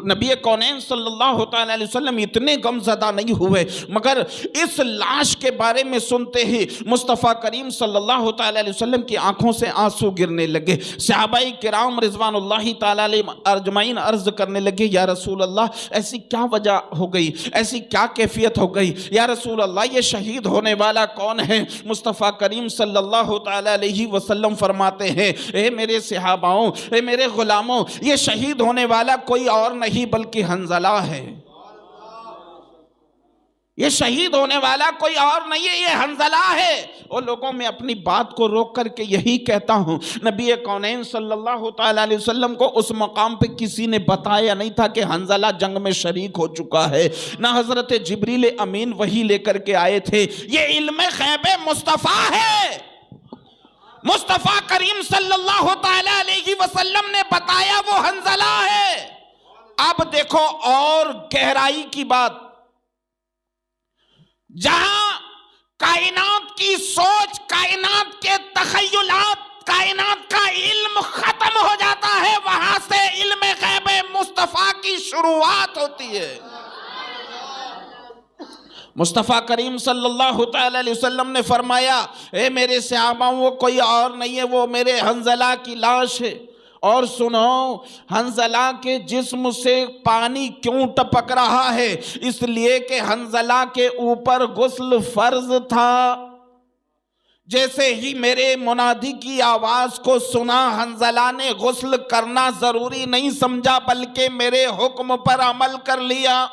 نبی کونین صلی اللہ تعالی علیہ وسلم اتنے غم زدہ نہیں ہوئے, مگر اس لاش کے بارے میں سنتے ہی مصطفیٰ کریم صلی اللہ تعالی علیہ وسلم کی آنکھوں سے آنسو گرنے لگے. صحابہ کرام رضوان اللہ تعالی علیہ اجمعین عرض کرنے لگے, یا رسول اللہ ایسی کیا وجہ ہو گئی, ایسی کیا کیفیت ہو گئی؟ یا رسول اللہ, یہ شہید ہونے والا کون ہے؟ مصطفیٰ کریم صلی اللہ تعالی علیہ وسلم فرماتے ہیں, اے میرے صحاباؤں, اے میرے غلاموں, یہ شہید ہونے والا کوئی اور نہیں بلکہ حنظلہ ہے. یہ شہید ہونے والا کوئی اور نہیں ہے, یہ حنظلہ ہے. اور لوگوں میں اپنی بات کو روک کر کے یہی کہتا ہوں, نبی کونین صلی اللہ تعالی علیہ وسلم کو اس مقام پہ کسی نے بتایا نہیں تھا کہ حنظلہ جنگ میں شریک ہو چکا ہے. نہ حضرت جبریل امین وحی لے کر کے آئے تھے. یہ علم غیب مصطفیٰ ہے. مصطفیٰ کریم صلی اللہ تعالی علیہ وسلم نے بتایا وہ حنظلہ ہے. اب دیکھو اور گہرائی کی بات, جہاں کائنات کی سوچ, کائنات کے تخیلات, کائنات کا علم ختم ہو جاتا ہے, وہاں سے علم غیب مصطفیٰ کی شروعات ہوتی ہے. مصطفیٰ کریم صلی اللہ تعالی علیہ وسلم نے فرمایا, اے میرے صحابہ, وہ کوئی اور نہیں ہے, وہ میرے حنظلہ کی لاش ہے. اور سنو, حنظلہ کے جسم سے پانی کیوں ٹپک رہا ہے؟ اس لیے کہ حنظلہ کے اوپر غسل فرض تھا. جیسے ہی میرے منادی کی آواز کو سنا, حنظلہ نے غسل کرنا ضروری نہیں سمجھا بلکہ میرے حکم پر عمل کر لیا.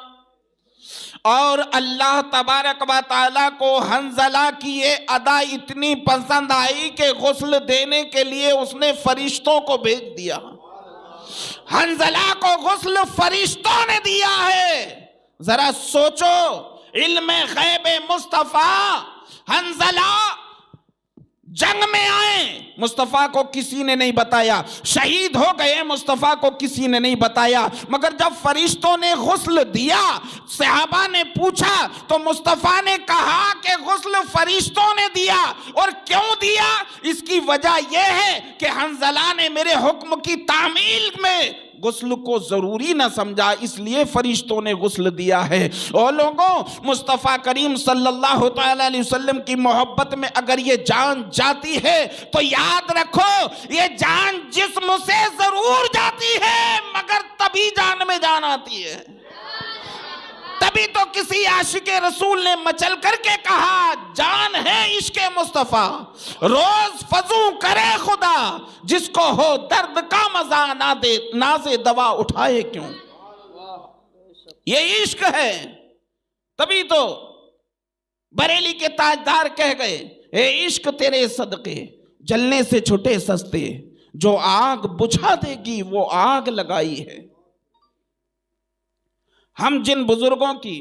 اور اللہ تبارک و تعالیٰ کو حنظلہ کی یہ ادا اتنی پسند آئی کہ غسل دینے کے لیے اس نے فرشتوں کو بھیج دیا. حنظلہ کو غسل فرشتوں نے دیا ہے. ذرا سوچو، علم غیب مصطفیٰ. حنظلہ جنگ میں آئے، مصطفیٰ کو کسی نے نہیں بتایا. شہید ہو گئے، مصطفیٰ کو کسی نے نہیں بتایا. مگر جب فرشتوں نے غسل دیا، صحابہ نے پوچھا تو مصطفیٰ نے کہا کہ غسل فرشتوں نے دیا. اور کیوں دیا؟ اس کی وجہ یہ ہے کہ حنظلہ نے میرے حکم کی تعمیل میں غسل کو ضروری نہ سمجھا، اس لیے فرشتوں نے غسل دیا ہے. اور لوگوں، مصطفیٰ کریم صلی اللہ تعالی علیہ وسلم کی محبت میں اگر یہ جان جاتی ہے تو یاد رکھو، یہ جان جسم سے ضرور جاتی ہے مگر تبھی جان میں جان آتی ہے. تبھی تو کسی عاشق رسول نے مچل کر کے کہا، جان ہے عشق مصطفیٰ، روز فضوں کرے خدا، جس کو ہو درد کا مزہ نہ دے، ناز دوا اٹھائے کیوں. یہ عشق ہے. تبھی تو بریلی کے تاجدار کہہ گئے، اے عشق تیرے صدقے جلنے سے چھٹے سستے، جو آگ بجھا دے گی وہ آگ لگائی ہے. ہم جن بزرگوں کی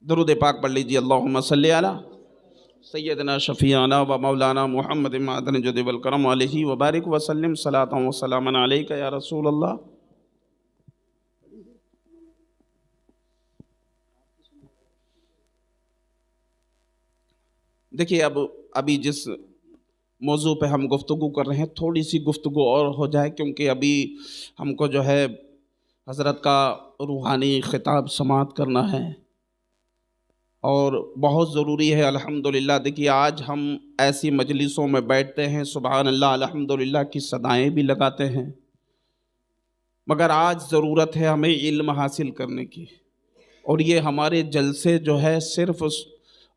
درود پاک پڑھ لیجیے. اللہم صلی علی سیدنا شفیعنا و مولانا محمد معدن جد والکرم علیہ وبارک وسلم صلاۃ و سلاما علیک یا رسول اللہ. دیکھیے، ابھی جس موضوع پہ ہم گفتگو کر رہے ہیں، تھوڑی سی گفتگو اور ہو جائے، کیونکہ ابھی ہم کو جو ہے حضرت کا روحانی خطاب سماعت کرنا ہے اور بہت ضروری ہے. الحمدللہ دیکھیے، آج ہم ایسی مجلسوں میں بیٹھتے ہیں، سبحان اللہ الحمدللہ کی صدائیں بھی لگاتے ہیں، مگر آج ضرورت ہے ہمیں علم حاصل کرنے کی. اور یہ ہمارے جلسے جو ہے صرف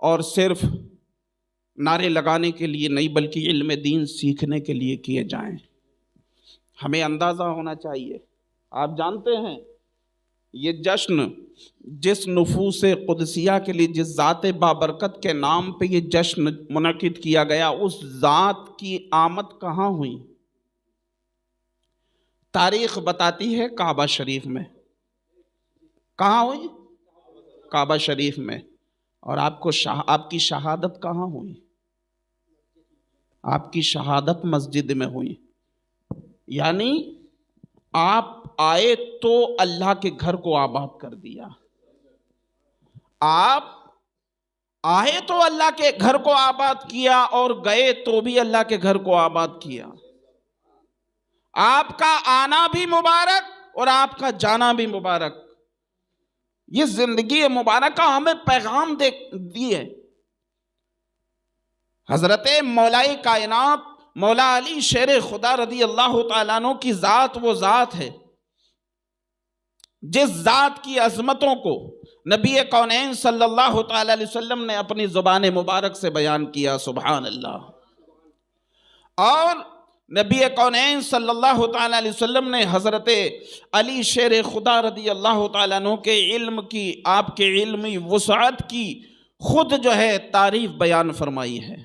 اور صرف نعرے لگانے کے لیے نہیں، بلکہ علم دین سیکھنے کے لیے کیے جائیں. ہمیں اندازہ ہونا چاہیے. آپ جانتے ہیں یہ جشن جس نفوس قدسیہ کے لیے، جس ذات بابرکت کے نام پہ یہ جشن منعقد کیا گیا، اس ذات کی آمد کہاں ہوئی؟ تاریخ بتاتی ہے کعبہ شریف میں. کہاں ہوئی؟ کعبہ شریف میں. اور آپ کی شہادت کہاں ہوئی؟ آپ کی شہادت مسجد میں ہوئی. یعنی آپ آئے تو اللہ کے گھر کو آباد کر دیا. آپ آئے تو اللہ کے گھر کو آباد کیا، اور گئے تو بھی اللہ کے گھر کو آباد کیا. آپ کا آنا بھی مبارک اور آپ کا جانا بھی مبارک. یہ زندگی مبارکہ ہمیں پیغام دیے. حضرت مولا کائنات مولا علی شیر خدا رضی اللہ تعالیٰ عنہ کی ذات وہ ذات ہے جس ذات کی عظمتوں کو نبی کونین صلی اللہ تعالیٰ علیہ وسلم نے اپنی زبان مبارک سے بیان کیا. سبحان اللہ. اور نبی کونین صلی اللہ تعالیٰ علیہ وسلم نے حضرت علی شیر خدا رضی اللہ تعالیٰ عنہ کے علم کی، آپ کے علمی وسعت کی خود جو ہے تعریف بیان فرمائی ہے.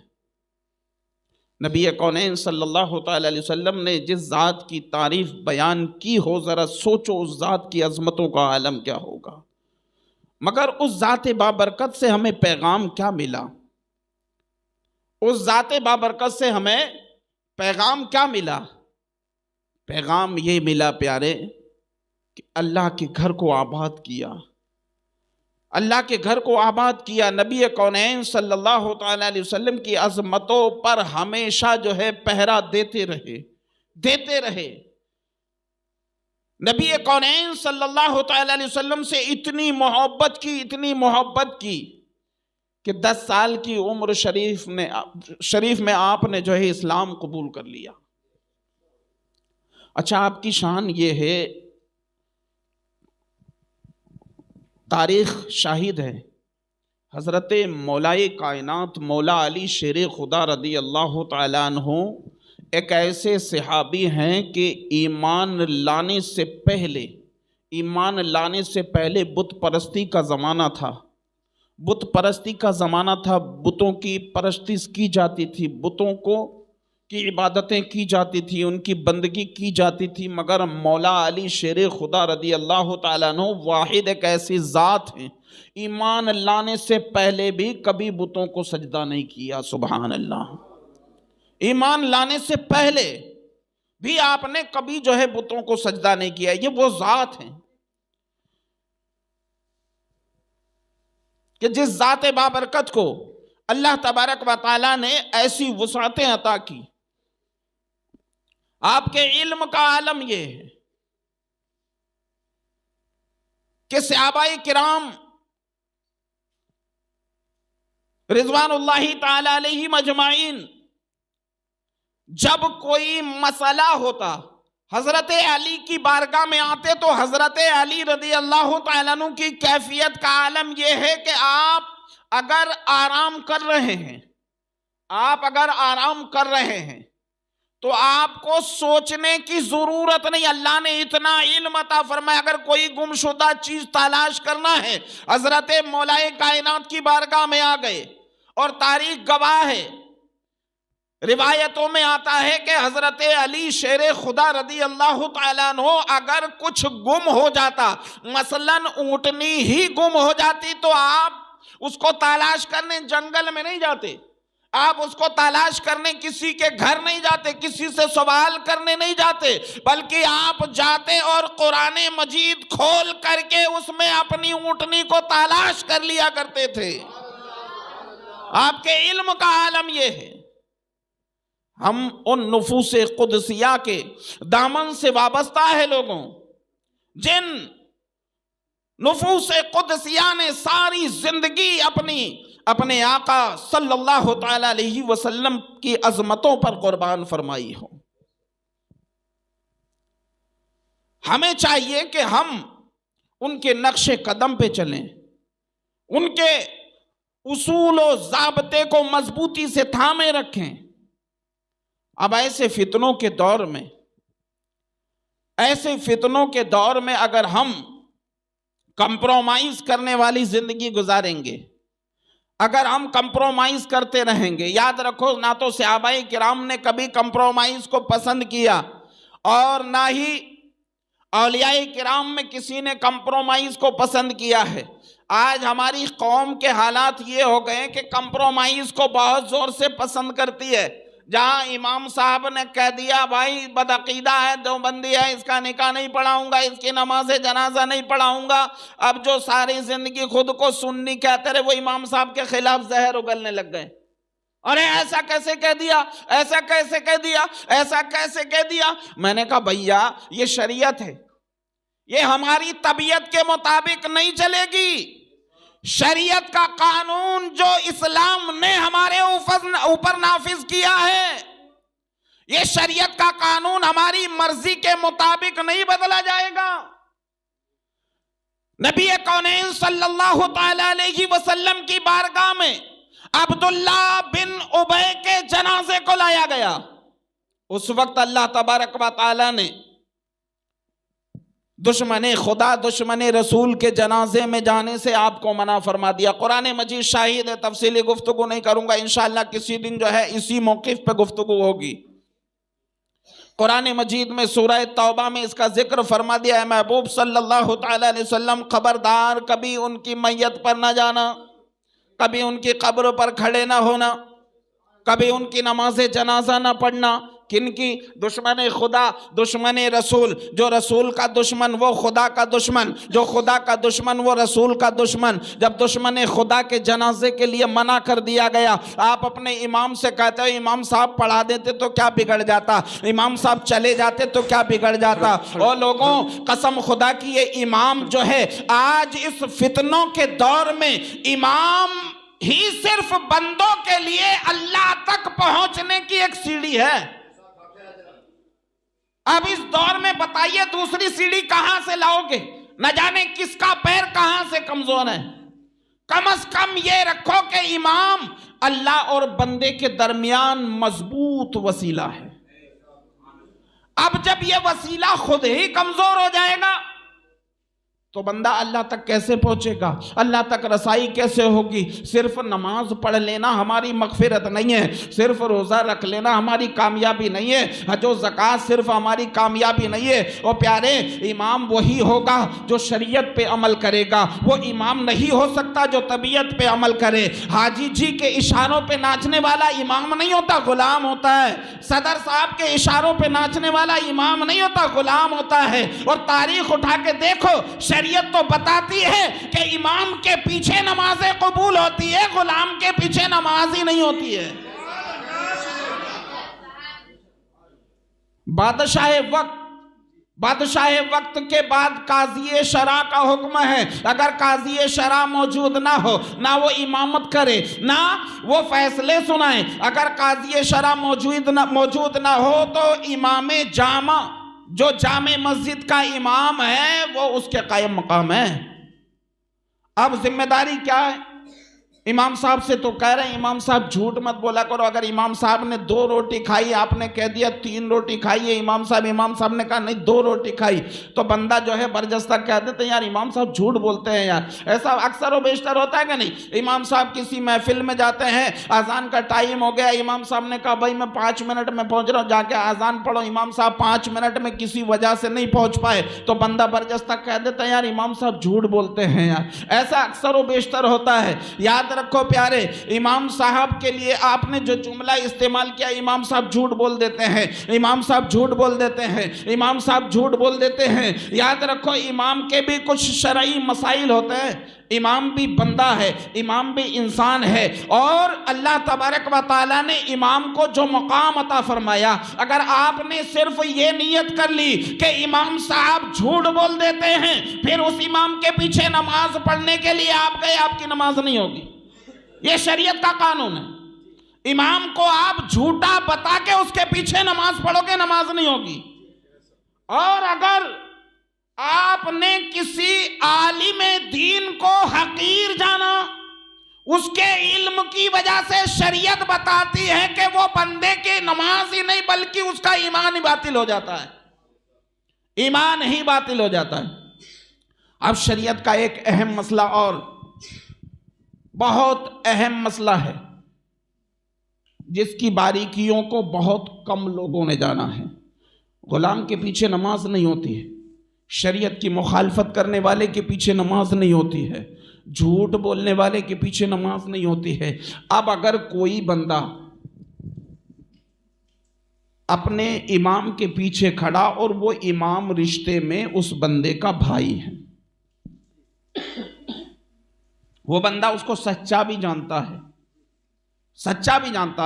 نبی کونین صلی اللہ تعالیٰ علیہ وسلم نے جس ذات کی تعریف بیان کی ہو، ذرا سوچو اس ذات کی عظمتوں کا عالم کیا ہوگا. مگر اس ذات بابرکت سے ہمیں پیغام کیا ملا؟ اس ذات بابرکت سے ہمیں پیغام کیا ملا؟ پیغام یہ ملا پیارے کہ اللہ کے گھر کو آباد کیا. اللہ کے گھر کو آباد کیا. نبی کونین صلی اللہ تعالیٰ علیہ وسلم کی عظمتوں پر ہمیشہ جو ہے پہرا دیتے رہے. نبی کونین صلی اللہ تعالیٰ علیہ وسلم سے اتنی محبت کی کہ 10 سال کی عمر شریف میں آپ نے جو ہے اسلام قبول کر لیا. اچھا، آپ کی شان یہ ہے، تاریخ شاہد ہے، حضرت مولا کائنات مولا علی شیر خدا رضی اللہ تعالیٰ عنہ ایک ایسے صحابی ہیں کہ ایمان لانے سے پہلے بت پرستی کا زمانہ تھا. بتوں کی پرستش کی جاتی تھی. بتوں کو کی عبادتیں کی جاتی تھی، ان کی بندگی کی جاتی تھی، مگر مولا علی شیر خدا رضی اللہ تعالیٰ عنہ واحد ایک ایسی ذات ہیں ایمان لانے سے پہلے بھی کبھی بتوں کو سجدہ نہیں کیا. سبحان اللہ. ایمان لانے سے پہلے بھی آپ نے کبھی جو ہے بتوں کو سجدہ نہیں کیا. یہ وہ ذات ہیں کہ جس ذات بابرکت کو اللہ تبارک و تعالیٰ نے ایسی وسعتیں عطا کی. آپ کے علم کا عالم یہ ہے کہ صحابہ کرام رضوان اللہ تعالی علیہم اجمعین جب کوئی مسئلہ ہوتا حضرت علی کی بارگاہ میں آتے تو حضرت علی رضی اللہ تعالیٰ عنہ کی کیفیت کا عالم یہ ہے کہ آپ اگر آرام کر رہے ہیں تو آپ کو سوچنے کی ضرورت نہیں. اللہ نے اتنا علم عطا فرمایا. اگر کوئی گمشدہ چیز تلاش کرنا ہے حضرت مولا کائنات کی بارگاہ میں آ گئے. اور تاریخ گواہ ہے، روایتوں میں آتا ہے کہ حضرت علی شیر خدا رضی اللہ تعالیٰ عنہ اگر کچھ گم ہو جاتا، مثلاً اونٹنی ہی گم ہو جاتی، تو آپ اس کو تلاش کرنے جنگل میں نہیں جاتے، آپ اس کو تلاش کرنے کسی کے گھر نہیں جاتے، کسی سے سوال کرنے نہیں جاتے، بلکہ آپ جاتے اور قرآن مجید کھول کر کے اس میں اپنی اونٹنی کو تلاش کر لیا کرتے تھے. آپ کے علم کا عالم یہ ہے. ہم ان نفوس قدسیہ کے دامن سے وابستہ ہے لوگوں، جن نفوس قدسیہ نے ساری زندگی اپنے آقا صلی اللہ تعالی علیہ وسلم کی عظمتوں پر قربان فرمائی ہو. ہمیں چاہیے کہ ہم ان کے نقش قدم پہ چلیں، ان کے اصول و ضابطے کو مضبوطی سے تھامے رکھیں. اب ایسے فتنوں کے دور میں اگر ہم کمپرومائز کرنے والی زندگی گزاریں گے، اگر ہم کمپرومائز کرتے رہیں گے، یاد رکھو نہ تو صحابہ کرام نے کبھی کمپرومائز کو پسند کیا اور نہ ہی اولیاء کرام میں کسی نے کمپرومائز کو پسند کیا ہے. آج ہماری قوم کے حالات یہ ہو گئے کہ کمپرومائز کو بہت زور سے پسند کرتی ہے. جہاں امام صاحب نے کہہ دیا بھائی بدعقیدہ ہے، دیوبندی ہے، اس کا نکاح نہیں پڑھاؤں گا، اس کی نماز جنازہ نہیں پڑھاؤں گا، اب جو ساری زندگی خود کو سنی کہتے رہے وہ امام صاحب کے خلاف زہر اگلنے لگ گئے. ارے ایسا کیسے کہہ دیا، ایسا کیسے کہہ دیا، ایسا کیسے کہہ دیا. میں نے کہا بھیا یہ شریعت ہے، یہ ہماری طبیعت کے مطابق نہیں چلے گی. شریعت کا قانون جو اسلام نے ہمارے اوپر نافذ کیا ہے، یہ شریعت کا قانون ہماری مرضی کے مطابق نہیں بدلا جائے گا. نبی کونین صلی اللہ تعالی علیہ وسلم کی بارگاہ میں عبداللہ بن ابی کے جنازے کو لایا گیا. اس وقت اللہ تبارک و تعالی نے دشمن خدا دشمن رسول کے جنازے میں جانے سے آپ کو منع فرما دیا. قرآن مجید شاہد ہے، تفصیلی گفتگو نہیں کروں گا، انشاءاللہ کسی دن جو ہے اسی موقف پہ گفتگو ہوگی. قرآن مجید میں سورہ توبہ میں اس کا ذکر فرما دیا ہے، محبوب صلی اللہ تعالی علیہ وسلم خبردار کبھی ان کی میت پر نہ جانا، کبھی ان کی قبر پر کھڑے نہ ہونا، کبھی ان کی نماز جنازہ نہ پڑھنا. کن کی؟ دشمن خدا دشمن رسول. جو رسول کا دشمن وہ خدا کا دشمن، جو خدا کا دشمن وہ رسول کا دشمن. جب دشمن خدا کے جنازے کے لیے منع کر دیا گیا، آپ اپنے امام سے کہتے ہو امام صاحب پڑھا دیتے تو کیا بگڑ جاتا، امام صاحب چلے جاتے تو کیا بگڑ جاتا. اور لوگوں قسم خدا کی یہ امام جو ہے آج اس فتنوں کے دور میں امام ہی صرف بندوں کے لیے اللہ تک پہنچنے کی ایک سیڑھی ہے. اب اس دور میں بتائیے دوسری سیڑھی کہاں سے لاؤ گے؟ نہ جانے کس کا پیر کہاں سے کمزور ہے. کم از کم یہ رکھو کہ امام اللہ اور بندے کے درمیان مضبوط وسیلہ ہے. اب جب یہ وسیلہ خود ہی کمزور ہو جائے گا تو بندہ اللہ تک کیسے پہنچے گا؟ اللہ تک رسائی کیسے ہوگی؟ صرف نماز پڑھ لینا ہماری مغفرت نہیں ہے، صرف روزہ رکھ لینا ہماری کامیابی نہیں ہے، حج و زکوٰۃ صرف ہماری کامیابی نہیں ہے۔ اور پیارے، امام وہی ہوگا جو شریعت پہ عمل کرے گا، وہ امام نہیں ہو سکتا جو طبیعت پہ عمل کرے۔ حاجی جی کے اشاروں پہ ناچنے والا امام نہیں ہوتا، غلام ہوتا ہے۔ صدر صاحب کے اشاروں پہ ناچنے والا امام نہیں ہوتا، غلام ہوتا ہے۔ اور تاریخ اٹھا کے دیکھو، شریعت تو بتاتی ہے کہ امام کے پیچھے نمازیں قبول ہوتی ہے، غلام کے پیچھے نماز ہی نہیں ہوتی ہے۔ بادشاہ وقت کے بعد قاضی شرع کا حکم ہے، اگر قاضی شرع موجود نہ ہو، نہ وہ امامت کرے نہ وہ فیصلے سنائے، اگر قاضی شرع موجود نہ ہو تو امام جامع، جو جامع مسجد کا امام ہے، وہ اس کے قائم مقام ہے۔ اب ذمہ داری کیا ہے؟ امام صاحب سے تو کہہ رہے ہیں امام صاحب جھوٹ مت بولا کرو، اگر امام صاحب نے 2 روٹی کھائی، آپ نے کہہ دیا 3 روٹی کھائی ہے امام صاحب نے کہا نہیں 2 روٹی کھائی، تو بندہ جو ہے برجستہ کہہ دیتے ہیں یار امام صاحب جھوٹ بولتے ہیں یار۔ ایسا اکثر و بیشتر ہوتا ہے کہ نہیں؟ امام صاحب کسی محفل میں جاتے ہیں، اذان کا ٹائم ہو گیا، امام صاحب نے کہا بھائی میں 5 منٹ میں پہنچ رہا ہوں، جا کے اذان پڑھو، امام صاحب 5 منٹ میں کسی وجہ سے نہیں پہنچ پائے، تو بندہ برجستہ کہہ دیتا ہے یار امام صاحب جھوٹ بولتے ہیں یار۔ ایسا اکثر و بیشتر ہوتا ہے۔ یاد رکھو پیارے، امام صاحب کے لیے آپ نے جو جملہ استعمال کیا، امام صاحب جھوٹ بول دیتے ہیں، امام صاحب جھوٹ بول دیتے ہیں، امام صاحب جھوٹ بول دیتے ہیں۔ یاد رکھو امام کے بھی کچھ شرعی مسائل ہوتے ہیں، امام بھی بندہ ہے، امام بھی انسان ہے، اور اللہ تبارک و تعالیٰ نے امام کو جو مقام عطا فرمایا، اگر آپ نے صرف یہ نیت کر لی کہ امام صاحب جھوٹ بول دیتے ہیں، پھر اس امام کے پیچھے نماز پڑھنے کے لیے آپ گئے، آپ کی نماز نہیں ہوگی۔ یہ شریعت کا قانون ہے، امام کو آپ جھوٹا بتا کے اس کے پیچھے نماز پڑھو گے، نماز نہیں ہوگی۔ اور اگر آپ نے کسی عالم دین کو حقیر جانا، اس کے علم کی وجہ سے شریعت بتاتی ہے کہ وہ بندے کی نماز ہی نہیں بلکہ اس کا ایمان ہی باطل ہو جاتا ہے، ایمان ہی باطل ہو جاتا ہے۔ اب شریعت کا ایک اہم مسئلہ اور بہت اہم مسئلہ ہے جس کی باریکیوں کو بہت کم لوگوں نے جانا ہے۔ غلام کے پیچھے نماز نہیں ہوتی ہے، شریعت کی مخالفت کرنے والے کے پیچھے نماز نہیں ہوتی ہے، جھوٹ بولنے والے کے پیچھے نماز نہیں ہوتی ہے۔ اب اگر کوئی بندہ اپنے امام کے پیچھے کھڑا اور وہ امام رشتے میں اس بندے کا بھائی ہے، وہ بندہ اس کو سچا بھی جانتا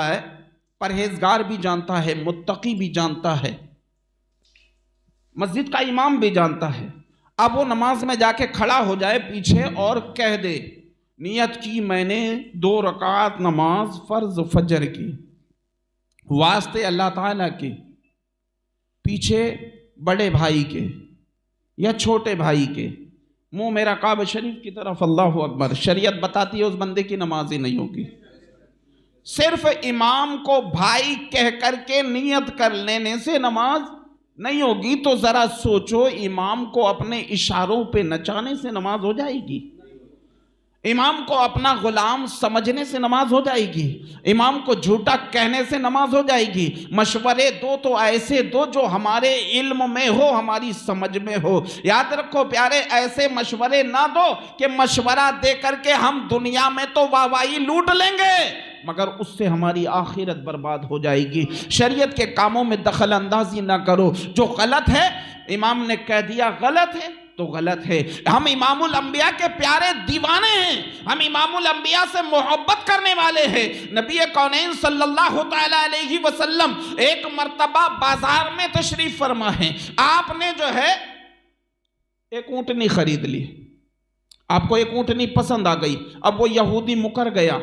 ہے، پرہیزگار بھی جانتا ہے، متقی بھی جانتا ہے، مسجد کا امام بھی جانتا ہے، اب وہ نماز میں جا کے کھڑا ہو جائے پیچھے اور کہہ دے نیت کی میں نے 2 رکعت نماز فرض فجر کی واسطے اللہ تعالیٰ کے، پیچھے بڑے بھائی کے یا چھوٹے بھائی کے، منہ میرا کعبہ شریف کی طرف، اللہ اکبر، شریعت بتاتی ہے اس بندے کی نماز ہی نہیں ہوگی۔ صرف امام کو بھائی کہہ کر کے نیت کر لینے سے نماز نہیں ہوگی، تو ذرا سوچو امام کو اپنے اشاروں پہ نچانے سے نماز ہو جائے گی؟ امام کو اپنا غلام سمجھنے سے نماز ہو جائے گی؟ امام کو جھوٹا کہنے سے نماز ہو جائے گی؟ مشورے دو تو ایسے دو جو ہمارے علم میں ہو، ہماری سمجھ میں ہو۔ یاد رکھو پیارے، ایسے مشورے نہ دو کہ مشورہ دے کر کے ہم دنیا میں تو واہوائی لوٹ لیں گے مگر اس سے ہماری آخرت برباد ہو جائے گی۔ شریعت کے کاموں میں دخل اندازی نہ کرو، جو غلط ہے امام نے کہہ دیا غلط ہے تو غلط ہے۔ ہم امام الانبیاء کے پیارے دیوانے ہیں، ہم امام الانبیاء سے محبت کرنے والے ہیں۔ نبی کونین صلی اللہ تعالیٰ علیہ وسلم ایک مرتبہ بازار میں تشریف فرما ہیں، آپ نے جو ہے ایک اونٹنی خرید لی، آپ کو ایک اونٹنی پسند آ گئی، اب وہ یہودی مکر گیا،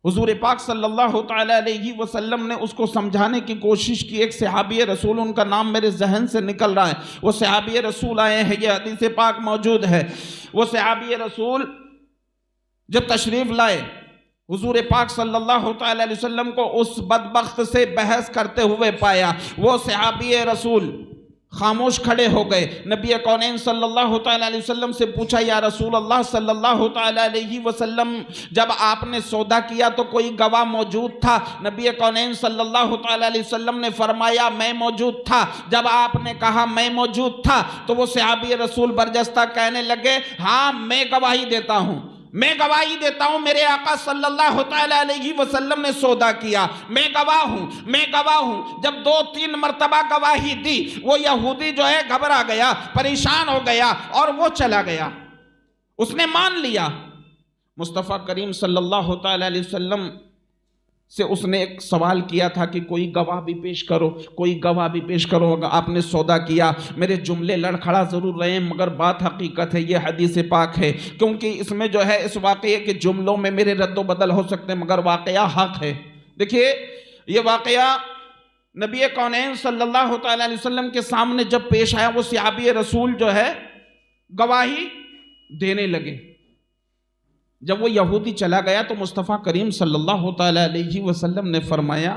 حضور پاک صلی اللہ تعالیٰ علیہ وسلم نے اس کو سمجھانے کی کوشش کی۔ ایک صحابی رسول، ان کا نام میرے ذہن سے نکل رہا ہے، وہ صحابی رسول آئے ہیں، یہ حدیث پاک موجود ہے۔ وہ صحابی رسول جب تشریف لائے، حضور پاک صلی اللہ تعالیٰ علیہ وسلم کو اس بدبخت سے بحث کرتے ہوئے پایا۔ وہ صحابی رسول خاموش کھڑے ہو گئے. نبی کونین صلی اللہ تعالیٰ علیہ وسلم سے پوچھا یا رسول اللہ صلی اللہ تعالیٰ علیہ وسلم جب آپ نے سودا کیا تو کوئی گواہ موجود تھا؟ نبی کونین صلی اللہ تعالیٰ علیہ وسلم نے فرمایا میں موجود تھا. جب آپ نے کہا میں موجود تھا تو وہ صحابی رسول برجستہ کہنے لگے ہاں میں گواہی دیتا ہوں، میں گواہی دیتا ہوں، میرے آقا صلی اللہ تعالیٰ علیہ وسلم نے سودا کیا، میں گواہ ہوں، میں گواہ ہوں. جب 2-3 مرتبہ گواہی دی وہ یہودی جو ہے گھبرا گیا، پریشان ہو گیا اور وہ چلا گیا، اس نے مان لیا. مصطفیٰ کریم صلی اللہ تعالیٰ علیہ وسلم سے اس نے ایک سوال کیا تھا کہ کوئی گواہ بھی پیش کرو، کوئی گواہ بھی پیش کرو، آپ نے سودا کیا. میرے جملے لڑکھڑا ضرور رہے ہیں مگر بات حقیقت ہے، یہ حدیث پاک ہے، کیونکہ اس میں جو ہے اس واقعے کے جملوں میں میرے رد و بدل ہو سکتے ہیں مگر واقعہ حق ہے. دیکھیے یہ واقعہ نبی کونین صلی اللہ تعالیٰ علیہ وسلم کے سامنے جب پیش آیا وہ صحابی رسول جو ہے گواہی دینے لگے. جب وہ یہودی چلا گیا تو مصطفیٰ کریم صلی اللہ تعالیٰ علیہ وسلم نے فرمایا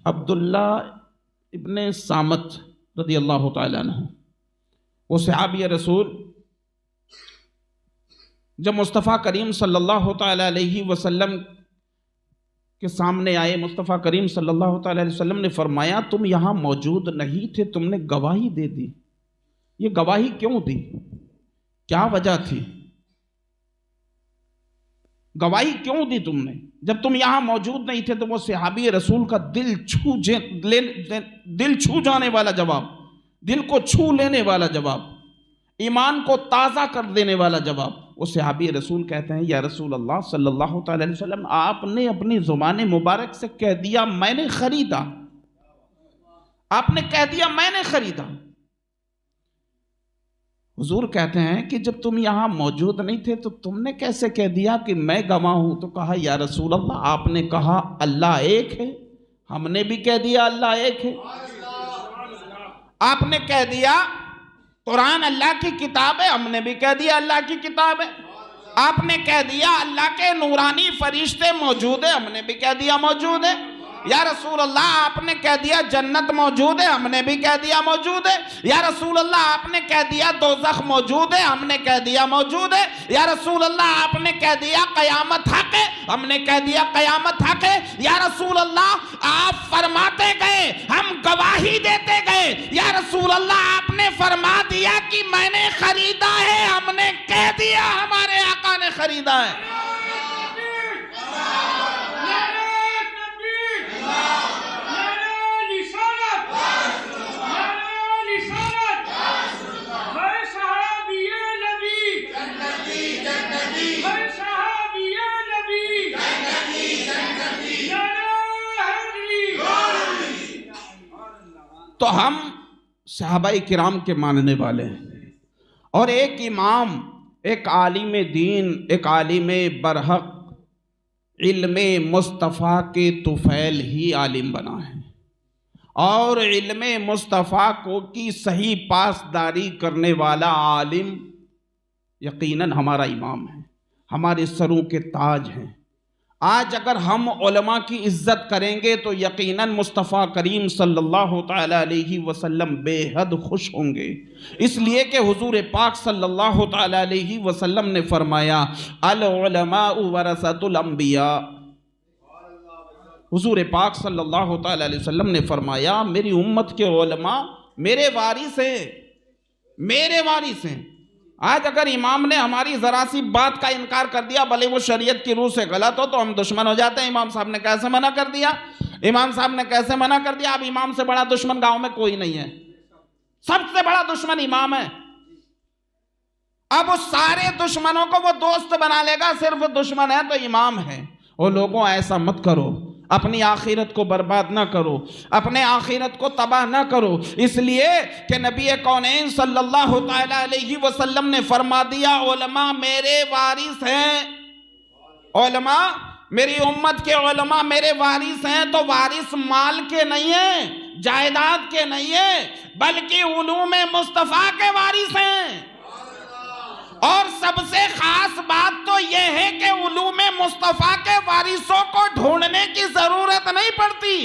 عبداللہ ابن سامت رضی اللہ تعالیٰ عنہ، وہ صحابی رسول جب مصطفیٰ کریم صلی اللہ تعالیٰ علیہ وسلم کے سامنے آئے، مصطفیٰ کریم صلی اللہ تعالیٰ علیہ وسلم نے فرمایا تم یہاں موجود نہیں تھے، تم نے گواہی دے دی. یہ گواہی کیوں دی؟ کیا وجہ تھی؟ گواہی کیوں دی تم نے؟ جب تم یہاں موجود نہیں تھے تو وہ صحابی رسول کا دل چھو جانے والا جواب، دل کو چھو لینے والا جواب، ایمان کو تازہ کر دینے والا جواب. وہ صحابی رسول کہتے ہیں یا رسول اللہ صلی اللہ تعالی علیہ وسلم آپ نے اپنی زبان مبارک سے کہہ دیا میں نے خریدا، آپ نے کہہ دیا میں نے خریدا. حضور کہتے ہیں کہ جب تم یہاں موجود نہیں تھے تو تم نے کیسے کہہ دیا کہ میں گواہ ہوں؟ تو کہا یا رسول اللہ آپ نے کہا اللہ ایک ہے، ہم نے بھی کہہ دیا اللہ ایک ہے. آپ نے کہہ دیا قرآن اللہ کی کتاب ہے، ہم نے بھی کہہ دیا اللہ کی کتاب ہے. آپ نے کہہ دیا اللہ کے نورانی فرشتے موجود ہیں، ہم نے بھی کہہ دیا موجود ہے. یا رسول اللہ آپ نے کہہ دیا جنت موجود ہے، ہم نے بھی کہہ دیا موجود ہے. یا رسول اللہ آپ نے کہہ دیا دوزخ موجود ہے، ہم نے کہہ دیا موجود ہے. یا رسول اللہ آپ نے کہہ دیا قیامت حق ہے، ہم نے کہہ دیا قیامت حق ہے. یا رسول اللہ آپ فرماتے گئے ہم گواہی دیتے گئے. یا رسول اللہ آپ نے فرما دیا کہ میں نے خریدا ہے، ہم نے کہہ دیا ہمارے آقا نے خریدا ہے. تو ہم صحابہ کرام کے ماننے والے ہیں اور ایک امام، ایک عالم دین، ایک عالم برحق علم مصطفیٰ کے طفیل ہی عالم بنا ہے اور علم مصطفیٰ کو کی صحیح پاسداری کرنے والا عالم یقیناً ہمارا امام ہے، ہمارے سروں کے تاج ہیں. آج اگر ہم علماء کی عزت کریں گے تو یقیناً مصطفیٰ کریم صلی اللہ تعالی علیہ وسلم بے حد خوش ہوں گے، اس لیے کہ حضور پاک صلی اللہ تعالی علیہ وسلم نے فرمایا العلماء ورثۃ الانبیاء. حضور پاک صلی اللہ تعالی علیہ وسلم نے فرمایا میری امت کے علماء میرے وارث ہیں، میرے وارث ہیں. آج اگر امام نے ہماری ذرا سی بات کا انکار کر دیا بھلے وہ شریعت کی روح سے غلط ہو تو ہم دشمن ہو جاتے ہیں. امام صاحب نے کیسے منع کر دیا، امام صاحب نے کیسے منع کر دیا. اب امام سے بڑا دشمن گاؤں میں کوئی نہیں ہے، سب سے بڑا دشمن امام ہے. اب اس سارے دشمنوں کو وہ دوست بنا لے گا، صرف دشمن ہے تو امام ہے. اور لوگوں ایسا مت کرو، اپنی آخرت کو برباد نہ کرو، اپنے آخرت کو تباہ نہ کرو، اس لیے کہ نبی کونین صلی اللہ تعالی علیہ وسلم نے فرما دیا علماء میرے وارث ہیں. علماء میری امت کے علماء میرے وارث ہیں تو وارث مال کے نہیں ہیں، جائیداد کے نہیں ہیں، بلکہ علوم مصطفیٰ کے وارث ہیں. اور سب سے خاص بات تو یہ ہے کہ علوم مصطفیٰ کے وارثوں کو ڈھونڈنے کی ضرورت نہیں پڑتی.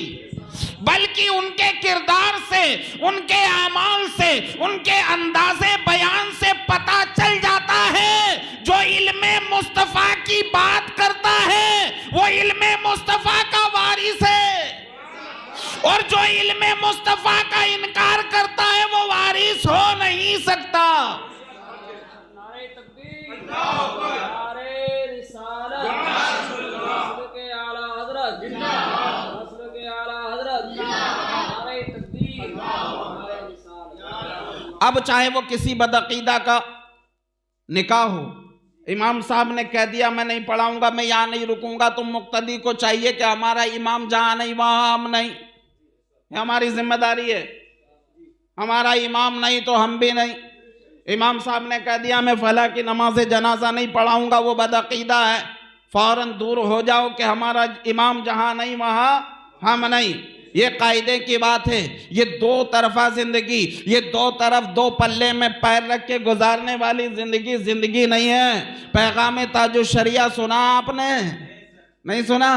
بلکہ ان کے کردار سے، ان کے اعمال سے، ان کے انداز بیان سے پتہ چل جاتا ہے جو علم مصطفیٰ کی بات کرتا ہے وہ علم مصطفیٰ کا وارث ہے، اور جو علم مصطفیٰ کا انکار کرتا ہے وہ وارث ہو نہیں سکتا۔ نعرہ تکبیر، نعرہ رسالت، نسل کے اعلیٰ حضرت، نسل کے اعلیٰ حضرت، نعرہ تکبیر، نعرہ رسالت۔ اب چاہے وہ کسی بدعقیدہ کا نکاح ہو، امام صاحب نے کہہ دیا میں نہیں پڑھاؤں گا، میں یہاں نہیں رکوں گا، تو مقتدی کو چاہیے کہ ہمارا امام جہاں نہیں وہاں ہم نہیں، یہ ہماری ذمہ داری ہے، ہمارا امام نہیں تو ہم بھی نہیں۔ امام صاحب نے کہہ دیا میں فلاں کی نماز جنازہ نہیں پڑھاؤں گا، وہ بدعقیدہ ہے، فوراً دور ہو جاؤ کہ ہمارا امام جہاں نہیں وہاں ہم نہیں۔ یہ قاعدے کی بات ہے، یہ دو طرفہ زندگی، یہ دو طرف دو پلے میں پیر رکھ کے گزارنے والی زندگی زندگی نہیں ہے۔ پیغام تاج الشریعہ سنا آپ نے؟ نہیں سنا؟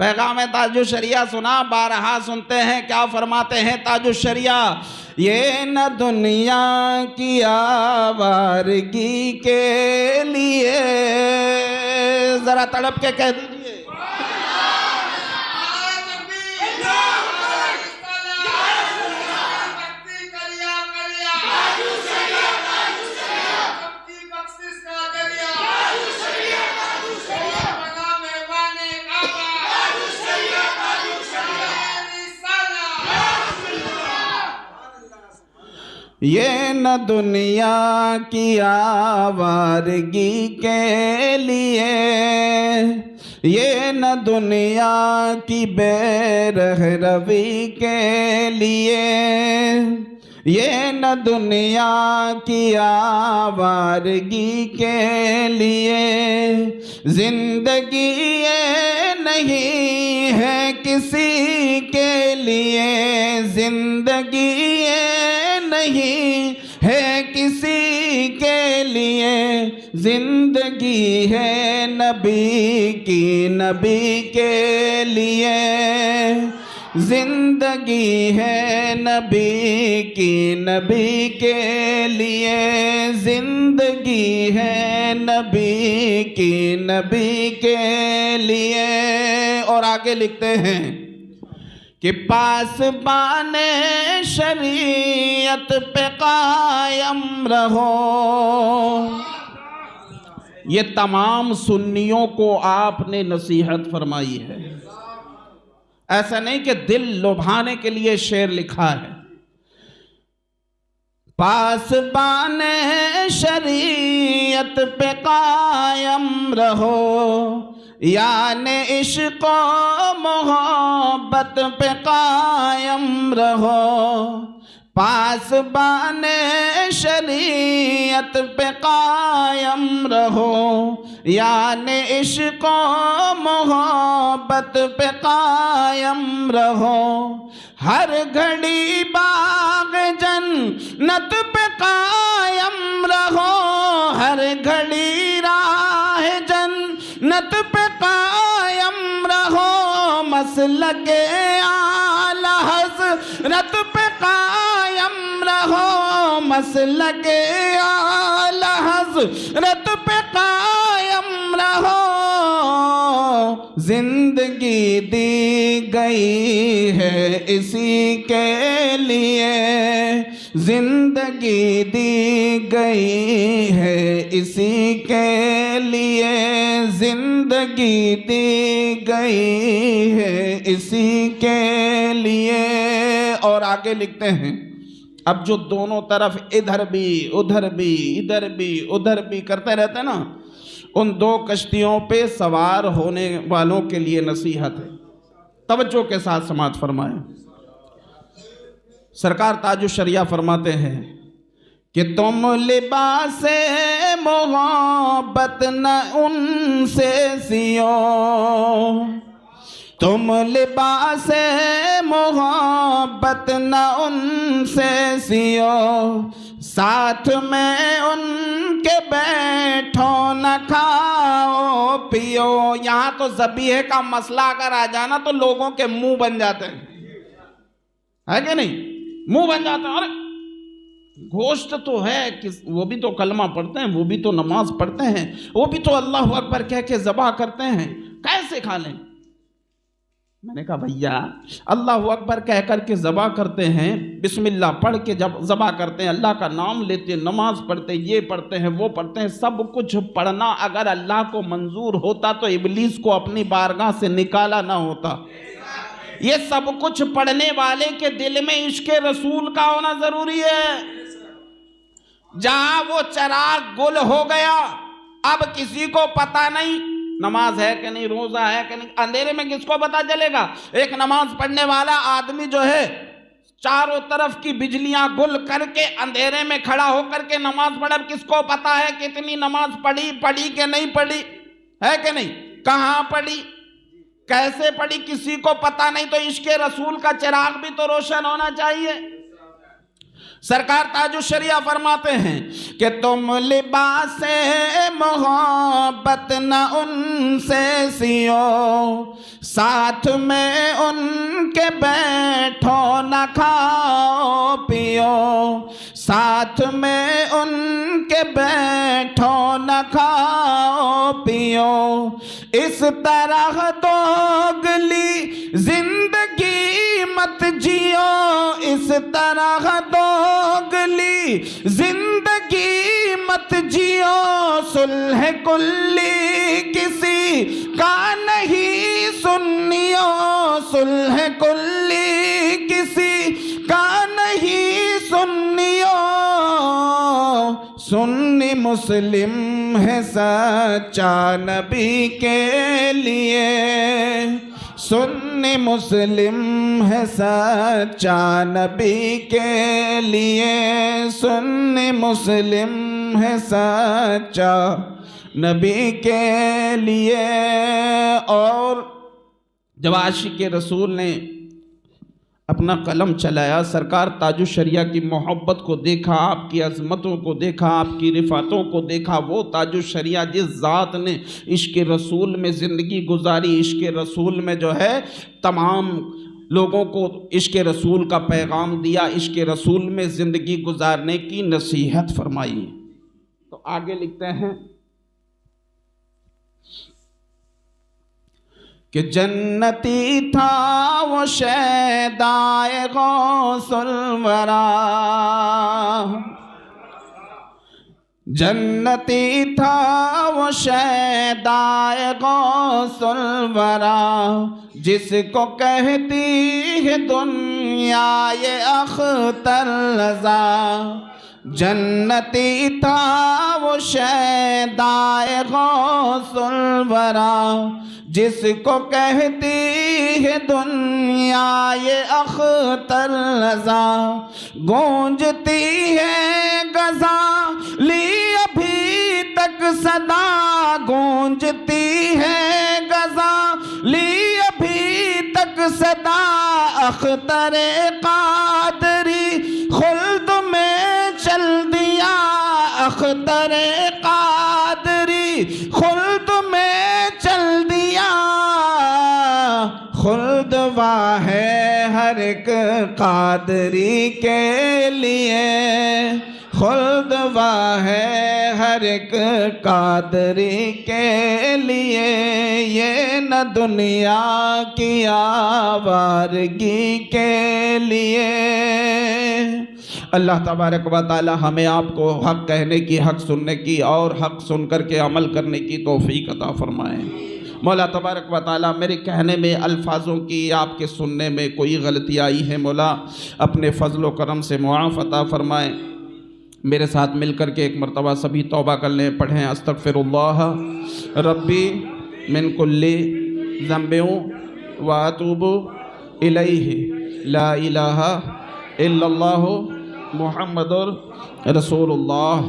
پیغام تاج الشریعہ سنا؟ بارہا سنتے ہیں، کیا فرماتے ہیں تاج الشریعہ؟ یہ نہ دنیا کی آوارگی کے لیے، ذرا تڑپ کے کہہ دیجئے، یہ نہ دنیا کی آوارگی کے لیے، یہ نہ دنیا کی بے رہروی کے لیے، یہ نہ دنیا کی آوارگی کے لیے، زندگی یہ نہیں ہے کسی کے لیے، زندگی یہ نہیں ہے کسی کے لیے، زندگی ہے نبی کی، نبی کے لیے، زندگی ہے نبی کی، نبی کے لیے، زندگی ہے نبی کی، نبی کے لیے۔ اور آگے لکھتے ہیں کہ پاسبان شریعت پہ قائم رہو۔ یہ تمام سنیوں کو آپ نے نصیحت فرمائی ہے، ایسا نہیں کہ دل لبھانے کے لیے شعر لکھا ہے۔ پاسبان شریعت پہ قائم رہو، یعنی عشق و محبت پہ قائم رہو، پاسبان شریعت پہ قائم رہو، یعنی عشق و محبت پہ قائم رہو، ہر گھڑی باغ جنت پہ قائم رہو، ہر گھڑی راہ جنت پہ قائم رہو، مسلک اعلی حضرت پہ قائم رہو، مسلک اعلی حضرت پہ قائم رہو، زندگی دی گئی ہے اسی کے لیے، زندگی دی گئی ہے اسی کے لیے، زندگی دی گئی ہے اسی کے لیے۔ اور آگے لکھتے ہیں اب جو دونوں طرف ادھر بھی ادھر بھی ادھر بھی ادھر بھی کرتے رہتے ہیں نا، ان دو کشتیوں پہ سوار ہونے والوں کے لیے نصیحت ہے، توجہ کے ساتھ سماعت فرمائیں۔ سرکار تاج الشریعہ فرماتے ہیں کہ تم لباس محبت نہ ان سے سیو، تم لباس محبت نہ ان سے سیو، ساتھ میں ان کے بیٹھو نہ کھاؤ پیو۔ یہاں تو ذبیحے کا مسئلہ اگر آ جانا تو لوگوں کے منہ بن جاتے ہیں، ہے کہ نہیں؟ منہ بن جاتا ہے، ارے گوشت تو ہے، وہ بھی تو کلمہ پڑھتے ہیں، وہ بھی تو نماز پڑھتے ہیں، وہ بھی تو اللہ اکبر کہہ کے ذبح کرتے ہیں، کیسے کھا لیں؟ میں نے کہا بھیا اللہ اکبر کہہ کر کے ذبح کرتے ہیں، بسم اللہ پڑھ کے جب ذبح کرتے ہیں، اللہ کا نام لیتے، نماز پڑھتے، یہ پڑھتے ہیں وہ پڑھتے ہیں، سب کچھ پڑھنا اگر اللہ کو منظور ہوتا تو ابلیس کو اپنی بارگاہ سے نکالا نہ ہوتا۔ یہ سب کچھ پڑھنے والے کے دل میں عشق رسول کا ہونا ضروری ہے۔ جہاں وہ چراغ گل ہو گیا، اب کسی کو پتہ نہیں نماز ہے کہ نہیں، روزہ ہے کہ نہیں، اندھیرے میں کس کو پتہ چلے گا؟ ایک نماز پڑھنے والا آدمی جو ہے چاروں طرف کی بجلیاں گل کر کے اندھیرے میں کھڑا ہو کر کے نماز پڑھا، کس کو پتہ ہے کتنی نماز پڑھی کہ نہیں پڑھی، ہے کہ نہیں، کہاں پڑھی، کیسے پڑھی، کسی کو پتہ نہیں۔ تو عشق رسول کا چراغ بھی تو روشن ہونا چاہیے۔ سرکار تاج الشریعہ فرماتے ہیں کہ تم لباس محبت نہ ان سے سیو، ساتھ میں ان کے بیٹھو نہ کھاؤ پیو، ساتھ میں ان کے بیٹھو نہ کھاؤ پیو، اس طرح دوگلی زندگی مت جیو، اس طرح دوگلی زندگی مت جیو، صلح کلی کسی کا نہیں سنیو، صلح کلی کسی کا نہیں سنیو، سنی مسلم ہے سچا نبی کے لیے، سنی مسلم ہے سچا نبی کے لیے، سنی مسلم ہے سچا نبی کے لیے۔ اور جب عاشق رسول نے اپنا قلم چلایا، سرکار تاج الشریعہ کی محبت کو دیکھا، آپ کی عظمتوں کو دیکھا، آپ کی رفعتوں کو دیکھا، وہ تاج الشریعہ جس ذات نے عشق رسول میں زندگی گزاری، عشق رسول میں جو ہے تمام لوگوں کو عشق رسول کا پیغام دیا، عشق رسول میں زندگی گزارنے کی نصیحت فرمائی۔ تو آگے لکھتے ہیں کہ جنتی تھا وہ شیدائے غوث الورا، جنتی تھا وہ شیدائے غوث الورا، جس کو کہتی ہے دنیا یہ اختر رضا، جنتی تھا وہ شیدائے غوث الورا، جس کو کہتی ہے دنیا یہ اختر رضا، گونجتی ہے غزالی ابھی تک صدا، گونجتی ہے غزالی ابھی تک صدا، اختر قادری خلد میں چل دیا، اختر قادری خلد میں چل دیا، خلد واہ ہے ہر ایک قادری کے لیے، خلد واہ ہے ہر ایک قادری کے لیے، یہ نہ دنیا کی آوارگی کے لیے۔ اللہ تبارک و تعالی ہمیں آپ کو حق کہنے کی، حق سننے کی اور حق سن کر کے عمل کرنے کی توفیق عطا فرمائے۔ مولا تبارک و تعالی میرے کہنے میں، الفاظوں کی، آپ کے سننے میں کوئی غلطی آئی ہے، مولا اپنے فضل و کرم سے معاف عطا فرمائے۔ میرے ساتھ مل کر کے ایک مرتبہ سبھی توبہ کر لیں، پڑھیں استغفر اللہ ربی من کل ذنب واتوب الیہ، لا الہ الا اللہ محمد رسول اللہ۔